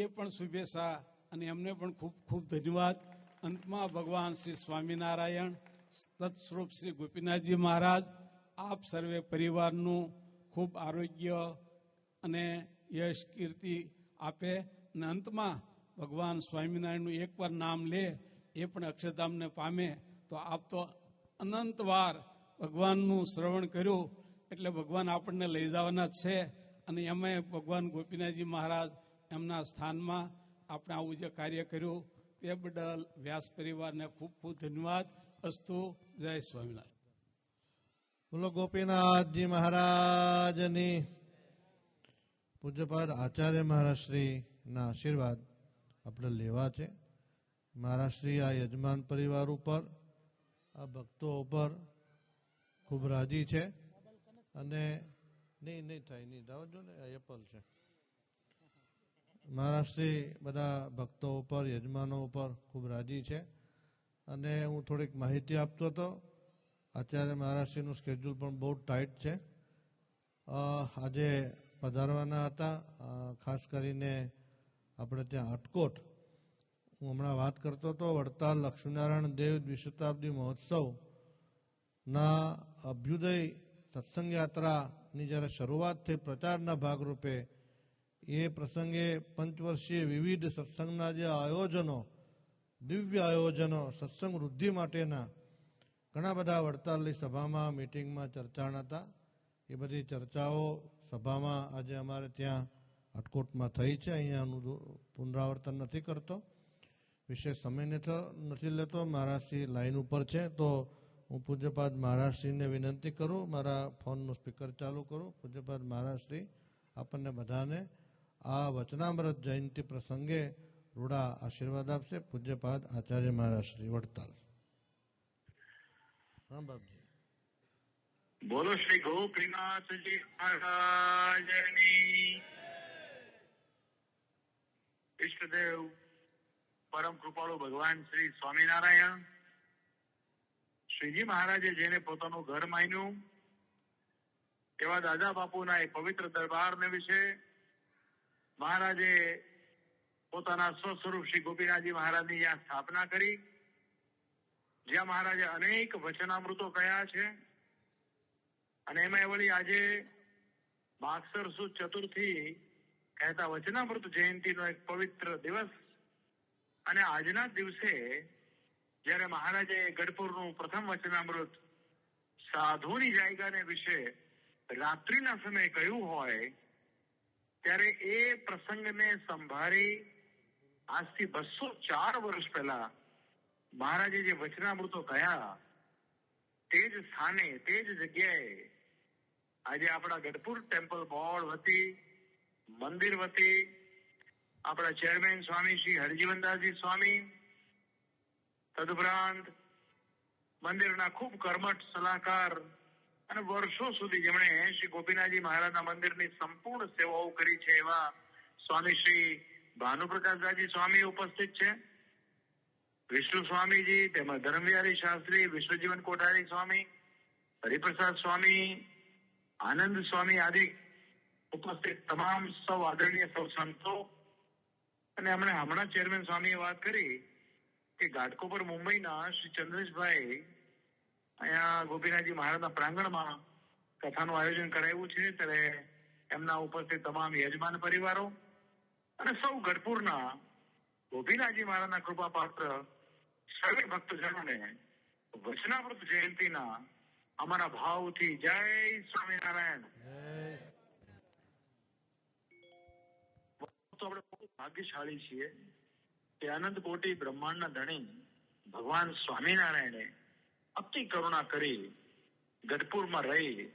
એ પણ શુભેચ્છા અને એમને પણ ખૂબ ખૂબ ધન્યવાદ. અંતમાં ભગવાન શ્રી સ્વામિનારાયણ તત્સ્વરૂપ શ્રી ગોપીનાથજી મહારાજ આપ સર્વે પરિવારનું ખૂબ આરોગ્ય અને યશ કીર્તિ આપે. અને અંતમાં ભગવાન સ્વામિનારાયણનું એકવાર નામ લે એ પણ અક્ષરધામને પામે. તો આપ તો અનંત વાર ભગવાનનું શ્રવણ કર્યું એટલે ભગવાન આપણને લઈ જવાના જ છે. અને એમાં ભગવાન ગોપીનાથજી મહારાજ એમના સ્થાનમાં આપણે આવું જે કાર્ય કર્યું તે બદલ વ્યાસ પરિવારને ખૂબ ખૂબ ધન્યવાદ. અસ્તુ. જય સ્વામિનારાયણ. બોલો ગોપીનાથજી મહારાજની. પૂજ્યપાદ આચાર્ય મહારાજશ્રીના આશીર્વાદ આપણે લેવા છે. મહારાજશ્રી આ યજમાન પરિવાર ઉપર, આ ભક્તો ઉપર ખૂબ રાજી છે. અને નહીં થાય, નહીં દાવજો ને, આ એપલ છે. મહારાજશ્રી બધા ભક્તો ઉપર, યજમાનો ઉપર ખૂબ રાજી છે. અને હું થોડીક માહિતી આપતો હતો. આચાર્ય મહારાજશ્રીનું સ્કેડ્યુલ પણ બહુ ટાઈટ છે. આજે પધારવાના હતા, ખાસ કરીને આપણે ત્યાં અટકોટ. હું હમણાં વાત કરતો હતો, વડતાલ લક્ષ્મીનારાયણ દેવ દ્વિશતાબ્દી મહોત્સવના અભ્યુદય સત્સંગ યાત્રાની જ્યારે શરૂઆત થઈ પ્રચારના ભાગરૂપે, એ પ્રસંગે પંચવર્ષીય વિવિધ સત્સંગના જે આયોજનો, દિવ્ય આયોજનો, સત્સંગ વૃદ્ધિ માટેના ઘણા બધા વડતાલની સભામાં, મિટિંગમાં ચર્ચાના હતા. એ બધી ચર્ચાઓ સભામાં આજે અમારે ત્યાં અટકોટમાં થઈ છે. અહીંયાનું પુનરાવર્તન નથી કરતો, વિશેષ સમય નથી લેતો. મહારાજશ્રી લાઈન ઉપર છે, તો હું પૂજ્યપાદ મહારાજશ્રીને વિનંતી કરું, મારા ફોનનું સ્પીકર ચાલુ કરું. પૂજ્યપાદ મહારાજશ્રી આપણને બધાને આ વચનામૃત જયંતિ પ્રસંગે રૂડા આશીર્વાદ આપશે. પૂજ્યપાદ આચાર્ય મહારાજશ્રી, વડતાલ. હા બાપજી. બોલો શ્રી ગોપીનાથજી મહારાજની. ઈષ્ટદેવ પરમ કૃપાળુ ભગવાન શ્રી સ્વામિનારાયણ શ્રીજી મહારાજે જેને પોતાનું ઘર માન્યું એવા દાદા બાપુના એ પવિત્ર દરબારને વિશે મહારાજે પોતાના સ્વસ્વરૂપ શ્રી ગોપીનાથજી મહારાજની જ્યાં સ્થાપના કરી, જ્યાં મહારાજે અનેક વચનામૃતો કહ્યા છે. અને એમાં વળી આજે માગસર સુદ ચતુર્થી કહેતા વચનામૃત જયંતિનો એક પવિત્ર દિવસ. અને આજના દિવસે જયારે મહારાજે ગઢપુરનું પ્રથમ વચનામૃત સાધુની જાયગાને વિશે રાત્રિના સમયે કહ્યું હોય, ત્યારે એ પ્રસંગને સંભાળી આજથી 204 વર્ષ પહેલા મહારાજે જે વચનામૃતો કહ્યા તે જ સ્થાને, તે જ જગ્યાએ આજે આપણા ગઢપુર ટેમ્પલ બોર્ડ વતી, મંદિર વતી આપણા ચેરમેન સ્વામી શ્રી હરજીવનદાસજી સ્વામી, તદુપરાંત મંદિરના ખૂબ કર્મઠ સલાહકાર અને વર્ષો સુધી જેમણે શ્રી ગોપીનાથજી મહારાજના મંદિરની સંપૂર્ણ સેવાઓ કરી છે એવા સ્વામી શ્રી ભાનુપ્રકાશદાસજી સ્વામી ઉપસ્થિત છે. વિષ્ણુ સ્વામીજી, તેમજ ધર્મવિહારી શાસ્ત્રી, વિશ્વજીવન કોઠારી સ્વામી, હરિપ્રસાદ સ્વામી, આનંદ સ્વામી આદિ ઉપસ્થિત તમામ સૌ આદરણીય સૌ સંતો. અને હમણાં ચેરમેન સ્વામીએ વાત કરી કે ઘાટકોપર મુંબઈના શ્રી ચંદ્રેશભાઈ અહીંયા ગોપીનાથજી મહારાજના પ્રાંગણમાં કથાનું આયોજન કરાયું છે, ત્યારે એમના ઉપસ્થિત તમામ યજમાન પરિવારો અને સૌ ગઢપુરના ગોપીનાથજી મહારાજના કૃપા પાત્ર સર્વે ભક્તજનોને વચનામૃત જયંતિના અમારા ભાવથી જય સ્વામિનારાયણ. ભાગ્યશાળી છીએ કે અનંત કોટી બ્રહ્માંડના ધણી ભગવાન સ્વામિનારાયણે અતિ કરુણા કરી ગઢપુરમાં રહી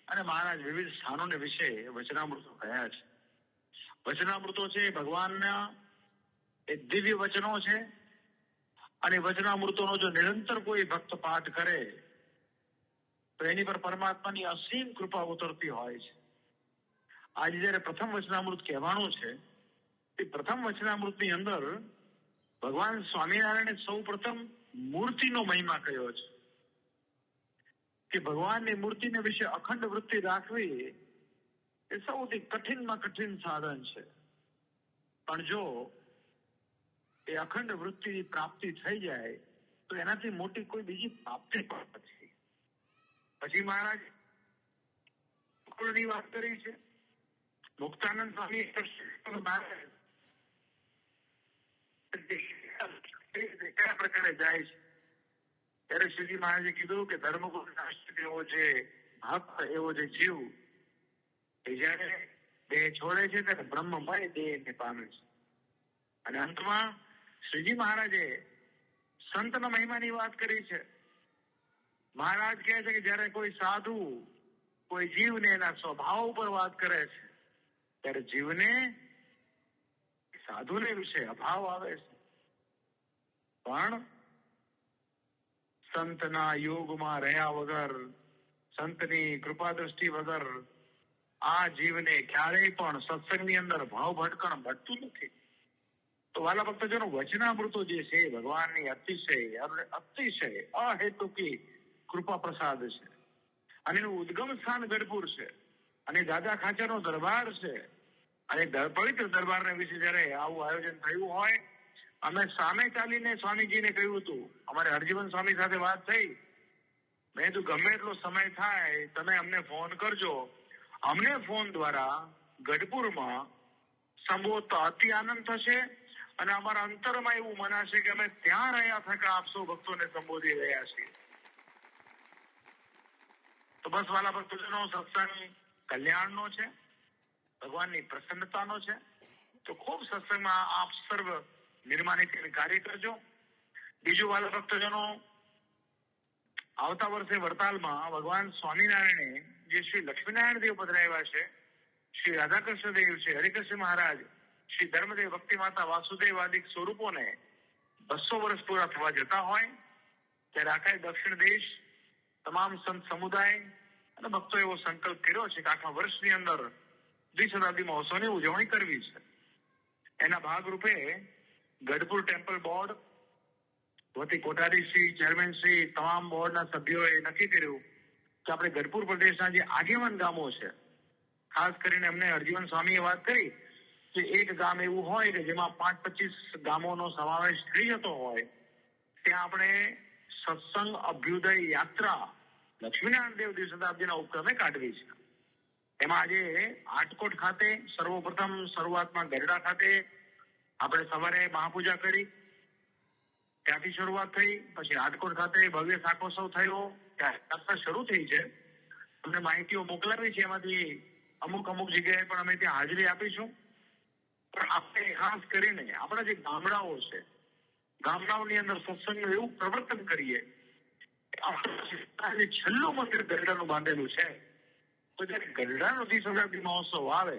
અને મહારાજ વિવિધ સ્થાનોને વિશે વચનામૃતો કહ્યા છે. વચનામૃતો છે ભગવાનના એ દિવ્ય વચનો છે અને વચનામૃતોનો જો નિરંતર કોઈ ભક્ત પાઠ કરે તો એની પર પરમાત્માની અસીમ કૃપા ઉતરતી હોય છે. આજે જયારે પ્રથમ વચનામૃત કહેવાનું છે એ પ્રથમ વચનામૃતની અંદર ભગવાન સ્વામિનારાયણે સૌ પ્રથમ મૂર્તિનો મહિમા કહ્યો છે કે ભગવાનની મૂર્તિને વિશે અખંડ વૃત્તિ રાખવી એ સૌથી કઠિનમાં કઠિન સાધન છે. પણ જો એ અખંડ વૃત્તિની પ્રાપ્તિ થઈ જાય તો એનાથી મોટી કોઈ બીજી પ્રાપ્તિ પણ નથી. પછી મહારાજ ની વાત કરી છે. મુક્તાનંદ સ્વામી કયા પ્રકારે જાય છે ત્યારે શ્રીજી મહારાજે કીધું કે ધર્મગુરુ એવો જે ભક્ત એવો જે જીવ એ જયારે દેહ છોડે છે ત્યારે બ્રહ્મમય દેહને પામે છે. અને અંતમાં શ્રીજી મહારાજે સંતના મહિમાની વાત કરી છે. મહારાજ કહે છે કે જયારે કોઈ સાધુ કોઈ જીવને એના સ્વભાવ ઉપર વાત કરે છે ત્યારે જીવને સાધુને વિશે અભાવ આવે છે. પણ સંતના યોગમાં રહ્યા વગર, સંતની કૃપા દ્રષ્ટિ વગર આ જીવને ક્યારેય પણ સત્સંગની અંદર ભાવ ભટકણ ભટતું નથી. તો વાલા ભક્તજનો વચનામૃતો જે છે ભગવાનની અતિશય અહેતુકી કૃપા પ્રસાદ છે અને એનું ઉદ્ગમ સ્થાન ગઢપુર છે અને દાદા ખાચરનો દરબાર છે. અને પવિત્ર દરબારને વિશે જયારે આવું આયોજન થયું હોય, અમે સામે ચાલીને સ્વામીજીને કહ્યું હતું, અમારે હરજીવન સ્વામી સાથે વાત થઈ, મેં તો ગમે એટલો સમય થાય તમે અમને ફોન કરજો. અમને ફોન દ્વારા ગઢપુરમાં સંબોધતા અતિ આનંદ થશે અને અમારા અંતરમાં એવું મનાશે કે અમે ત્યાં રહ્યા થકા આપ સૌ ભક્તોને સંબોધી રહ્યા છીએ. તો બસ વાલા ભક્તોનો સત્સંગ કલ્યાણનો છે, ભગવાનની પ્રસન્નતાનો છે. તો ખૂબ સત્સંગમાં આપ સર્વ નિર્માણિત કાર્ય કરજો. બીજું વાલા ભક્તજનો, આવતા વર્ષે વડતાલમાં ભગવાન સ્વામિનારાયણે જે શ્રી લક્ષ્મીનારાયણ દેવ પધરાવ્યા છે, શ્રી રાધાકૃષ્ણ દેવ છે, હરિકૃષ્ણ મહારાજ, શ્રી ધર્મદેવ, ભક્તિ માતા, વાસુદેવ આદિક સ્વરૂપોને 200 વર્ષ પૂરા થવા જતા હોય ત્યારે આખા દક્ષિણ દેશ, તમામ સંત સમુદાય અને ભક્તો એવો સંકલ્પ કર્યો છે કે આખા વર્ષની અંદર દ્વિશતાબ્દી મહોત્સવની ઉજવણી કરવી છે. એના ભાગરૂપે ગઢપુર ટેમ્પલ બોર્ડ વતી કોઠારી શ્રી, ચેરમેન શ્રી, તમામ બોર્ડના સભ્યોએ નક્કી કર્યું કે આપણે ગઢપુર પ્રદેશના જે આગેવાન ગામો છે, ખાસ કરીને અમને હરજીવન સ્વામીએ વાત કરી કે એક ગામ એવું હોય કે જેમાં 5-25 ગામોનો સમાવેશ થઈ જતો હોય, ત્યાં આપણે સત્સંગ અભ્યુદય યાત્રા લક્ષ્મીનારાયણ દેવ દ્વિશતાબ્દીના ઉપક્રમે કાઢવી છે. એમાં આજે આટકોટ ખાતે સર્વપ્રથમ શરૂઆતમાં ગરડા ખાતે આપણે સવારે મહાપૂજા કરી, ત્યાંથી શરૂઆત થઈ. પછી આટકોટ ખાતે ભવ્ય શાકોત્સવ થયો, ત્યાં યાત્રા શરૂ થઈ છે. અમને માહિતીઓ મોકલાવી છે, એમાંથી અમુક જગ્યાએ પણ અમે ત્યાં હાજરી આપીશું. પણ આપણે ખાસ કરીને આપણા જે ગામડાઓ છે, ગામડાઓની અંદર સત્સંગનું એવું પ્રવર્તન કરીએ. છેલ્લું મંદિર ગરડાનું બાંધેલું છે, તો જયારે ગરડાનો દ્વિશતાબ્દી મહોત્સવ આવે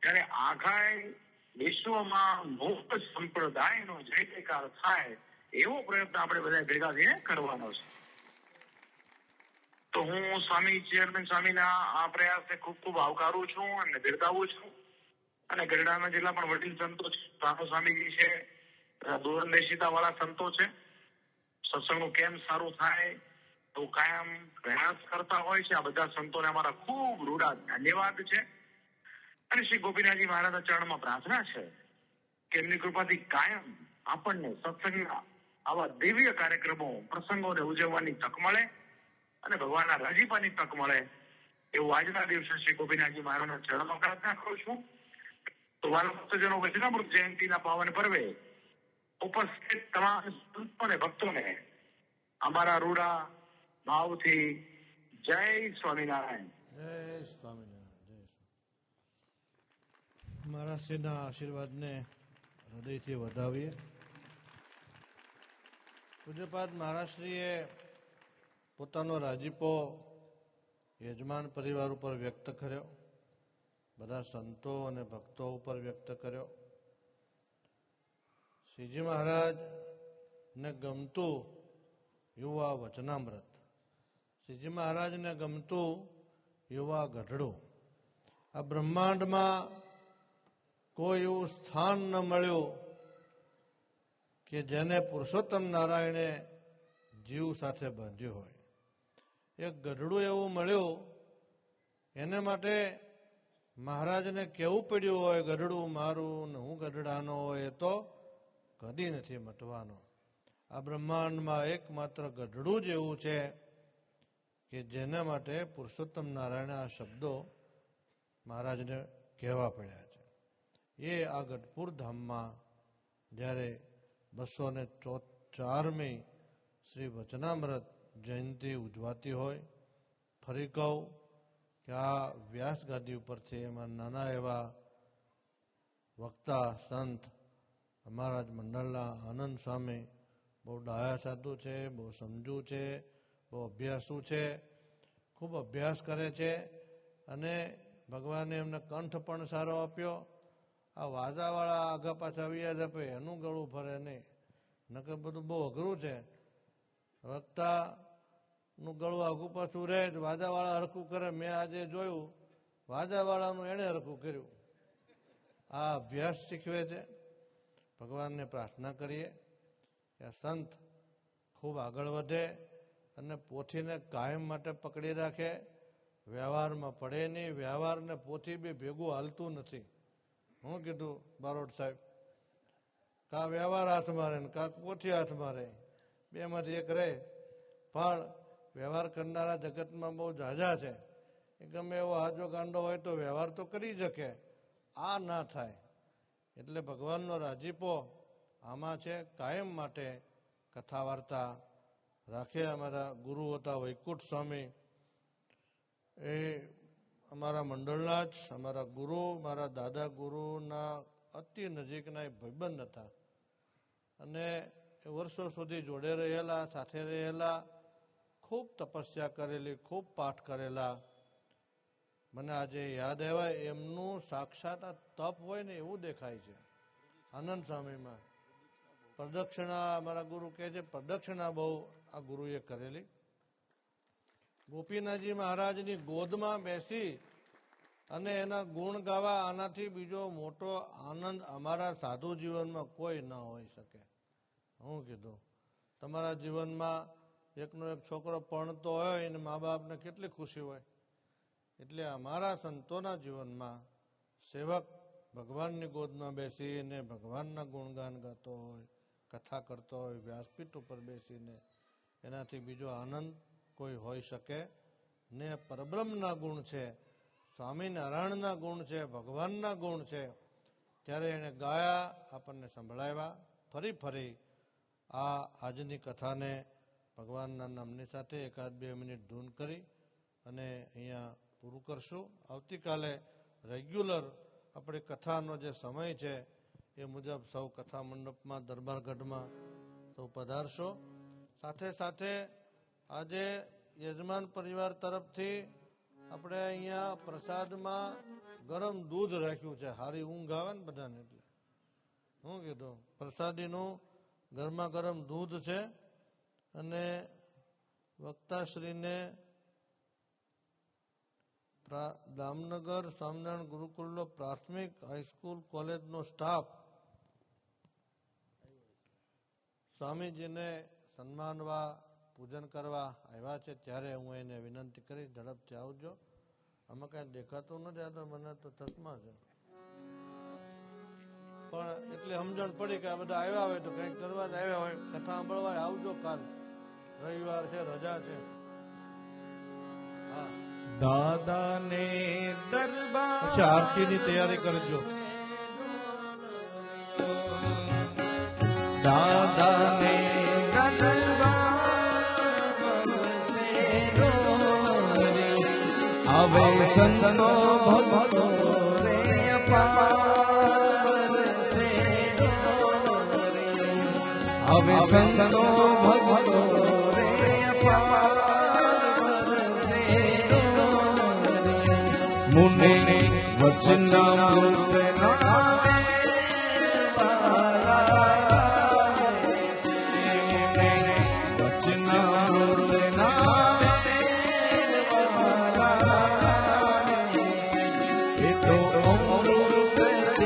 ત્યારે આખા વિશ્વમાં મુક્ત સંપ્રદાયનો જય જયકાર થાય એવો પ્રયત્ન આપણે બધા ભેગા થઈને કરવાનો છે. તો હું સ્વામી, ચેરમેન સ્વામીના આ પ્રયાસને ખૂબ ખૂબ આવકારું છું અને બિરદાવું છું. અને ગરડાના જેટલા પણ વડીલ સંતો છે, પ્રાણો સ્વામીજી છે, દૂરંદેશિતા વાળા સંતો છે, સત્સંગનું કેમ સારું થાય તો કાયમ પ્રયાસ કરતા હોય છે. આ બધા સંતોને અમારા ખૂબ રૂડા ધન્યવાદ છે. અને શ્રી ગોપીનાથજી મહારાજના ચરણમાં પ્રાર્થના છે કે એમની કૃપાથી કાયમ આપણને સત્સંગના આવા દિવ્ય કાર્યક્રમો, પ્રસંગોને ઉજવવાની તક મળે અને ભગવાનના રાજીપાની તક મળે એવું આજના દિવસે શ્રી ગોપીનાથજી મહારાજના ચરણમાં પ્રાર્થના કરું છું. તો વાલા ભક્તજનો, વચનામૃત જયંતિના પાવન પર્વે ઉપસ્થિત તમામ સંતો અને ભક્તોને અમારા રૂડા ભાવથી જય સ્વામિનારાયણ. જય સ્વામિનારાયણ. જય સ્વામિનારાયણ. મહારાજ શ્રીના આશીર્વાદને હૃદયથી વધાવીએ. પૂજ્યપાદ મહારાજશ્રીએ પોતાનો રાજીપો યજમાન પરિવાર ઉપર વ્યક્ત કર્યો, બધા સંતો અને ભક્તો ઉપર વ્યક્ત કર્યો. શ્રીજી મહારાજને ગમતું યુવા વચનામૃત, શ્રીજી મહારાજને ગમતું યુવા ગઢડું. આ બ્રહ્માંડમાં કોઈ એવું સ્થાન ન મળ્યું કે જેને પુરુષોત્તમ નારાયણે જીવ સાથે બાંધ્યું હોય. એક ગઢડું એવું મળ્યું, એને માટે મહારાજને કેવું પડ્યું હોય ગઢડું મારું ને હું ગઢડાનો હોય, એ તો કદી નથી મટવાનો. આ બ્રહ્માંડમાં એકમાત્ર ગઢડું જ એવું છે કે જેના માટે પુરુષોત્તમ નારાયણ આ શબ્દો મહારાજને કહેવા પડ્યા છે. એ આ ગઢપુર ધામમાં જ્યારે 204મી શ્રી વચનામૃત જયંતિ ઉજવાતી હોય, ફરી કહું કે આ વ્યાસ ગાદી ઉપરથી એમાં નાના એવા વક્તા સંત મહારાજ મંડળના આનંદ સ્વામી બહુ ડાયા સાધુ છે, બહુ સમજુ છે, બહુ અભ્યાસુ છે, ખૂબ અભ્યાસ કરે છે અને ભગવાને એમને કંઠ પણ સારો આપ્યો. આ વાજાવાળા આગા પાછા વ્યાજ આપે એનું ગળું ફરે નહીં, નકર બધું બહુ અઘરું છે. વક્તાનું ગળું આગું પાછું રહે, વાજાવાળા હરખું કરે. મેં આજે જોયું વાજાવાળાનું એણે હરખું કર્યું. આ અભ્યાસ શીખવે છે. ભગવાનને પ્રાર્થના કરીએ કે આ સંત ખૂબ આગળ વધે અને પોથીને કાયમ માટે પકડી રાખે, વ્યવહારમાં પડે નહીં. વ્યવહારને પોથી બી ભેગું હાલતું નથી. હું કીધું બારોટ સાહેબ, કા વ્યવહાર હાથમાં રહે ને કા પોથી હાથમાં રહે, બેમાંથી એક રહે. પણ વ્યવહાર કરનારા જગતમાં બહુ ઝાઝા છે. એ ગમે એવો હાજો ગાંડો હોય તો વ્યવહાર તો કરી શકે, આ ના થાય. એટલે ભગવાનનો રાજીપો આમાં છે. કાયમ માટે કથા વાર્તા રાખે. અમારા ગુરુ હતા વૈકુંઠ સ્વામી, એ અમારા મંડળના જ અમારા ગુરુ, મારા દાદા ગુરુના અતિ નજીકના એ ભાઈબંધ હતા અને વર્ષો સુધી જોડે રહેલા, સાથે રહેલા, ખૂબ તપસ્યા કરેલી, ખૂબ પાઠ કરેલા. મને આજે યાદ આવ્યા, એમનું સાક્ષાત આ તપ હોય ને એવું દેખાય છે આનંદ સ્વામીમાં. પ્રદક્ષિણા અમારા ગુરુ કહે છે, પ્રદક્ષિણા બહુ આ ગુરુએ કરેલી. ગોપીનાથજી મહારાજની ગોદમાં બેસી અને એના ગુણ ગાવા, આનાથી બીજો મોટો આનંદ અમારા સાધુ જીવનમાં કોઈ ન હોઈ શકે. હું કીધું, તમારા જીવનમાં એકનો એક છોકરો ભણતો હોય અને મા બાપને કેટલી ખુશી હોય. એટલે અમારા સંતોના જીવનમાં સેવક ભગવાનની ગોદમાં બેસીને ભગવાનના ગુણગાન ગાતો હોય, કથા કરતો હોય, વ્યાસપીઠ ઉપર બેસીને, એનાથી બીજો આનંદ કોઈ હોઈ શકે ને. પરબ્રહ્મના ગુણ છે, સ્વામિનારાયણના ગુણ છે, ભગવાનના ગુણ છે. ત્યારે એણે ગાયા, આપણને સંભળાવ્યા. ફરી ફરી આ આજની કથાને ભગવાનના નામની સાથે 1-2 મિનિટ ધૂન કરી અને અહીંયા પૂરું કરશું. આવતીકાલે રેગ્યુલર આપણી કથાનો જે સમય છે એ મુજબ સૌ કથા મંડપમાં, દરબારગઢમાં સૌ પધારશો. સાથે સાથે આજે યજમાન પરિવાર તરફથી આપણે અહીંયા પ્રસાદમાં ગરમ દૂધ રાખ્યું છે. સારી ઊંઘ આવે ને બધાને, એટલે હું કીધું પ્રસાદીનું ગરમા ગરમ દૂધ છે. અને વક્તાશ્રીને દામનગર સ્વામિનારાયણ ગુરુકુળનો પ્રાથમિક હાઈસ્કૂલ કોલેજનો સ્ટાફ સ્વામીજીને સન્માનવા, પૂજન કરવા આવ્યા છે. ત્યારે હું એને વિનંતી કરીશ, ઝડપથી આવજો. આમાં કાંઈ દેખાતું નથી, આ તો મને તો ચશ્મા છે, પણ એટલી સમજણ પડી કે આ બધા આવ્યા હોય તો કંઈક કરવા જ આવ્યા હોય. કથા સાંભળવા આવજો. કાલ રવિવાર છે, રજા છે. હા, દાદાને દરબાર પછી આરતીની તૈયારી કરજો. દાદાને હવે સંતો ભક્તો રે અપાર સે હવે સંતો ભક્તો રે અપાર વરસે મુને વચનામૃત નામે વચનામૃત નામે એ તો અમૃતથી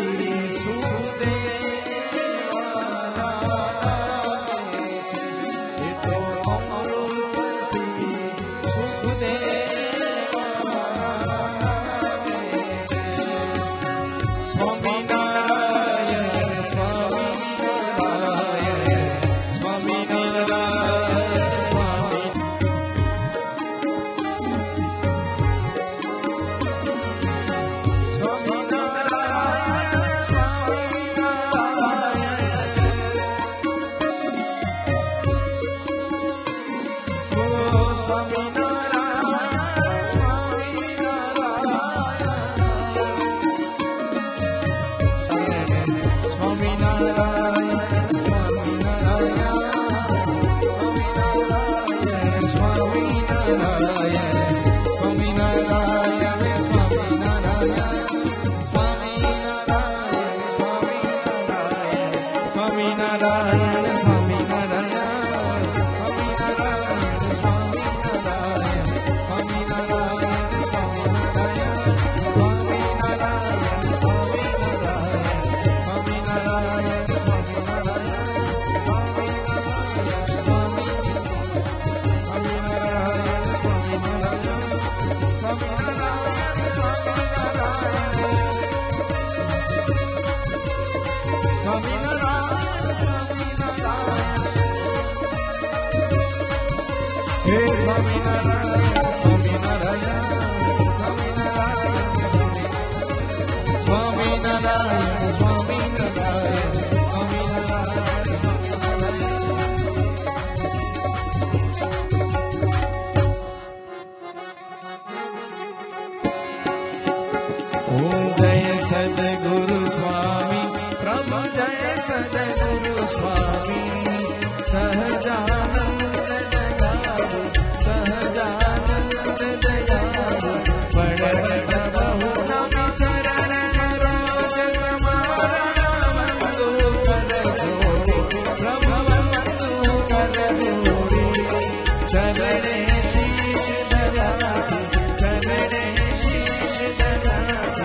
સદગુરુ સ્વામી પ્રભુ જય સદગુરુ સ્વામી સહજાનંદ દયાળુ સહજાનંદ દયાળુ બડ બહુ નમી ચરણ સરોજ તમારા વંદુ કર જોડી પ્રભુ વંદુ કર જોડી ચરણે શીશ દયાળુ ચરણે શીશ દયાળુ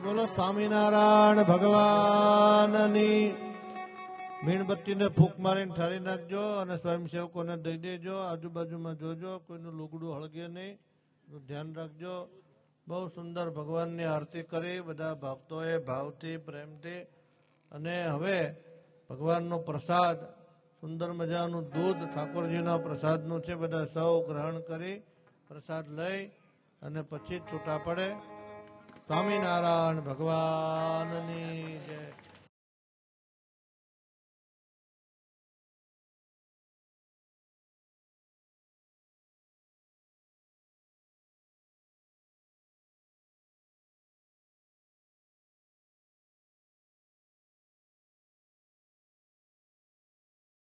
બોલો સ્વામિનારાયણ ભગવાનની. મીણબત્તીને ફૂંક મારીને ઠારી નાખજો અને સ્વયંસેવકોને દઈ દેજો. આજુબાજુમાં જોજો કોઈનું લુગડું હળગે નહીં, ધ્યાન રાખજો. બહુ સુંદર ભગવાનની આરતી કરી બધા ભક્તોએ ભાવથી પ્રેમથી. અને હવે ભગવાનનો પ્રસાદ સુંદર મજાનું દૂધ ઠાકોરજીના પ્રસાદનું છે, બધા સૌ ગ્રહણ કરી પ્રસાદ લઈ અને પછી છૂટા પડે. સ્વામિનારાયણ ભગવાનની જય.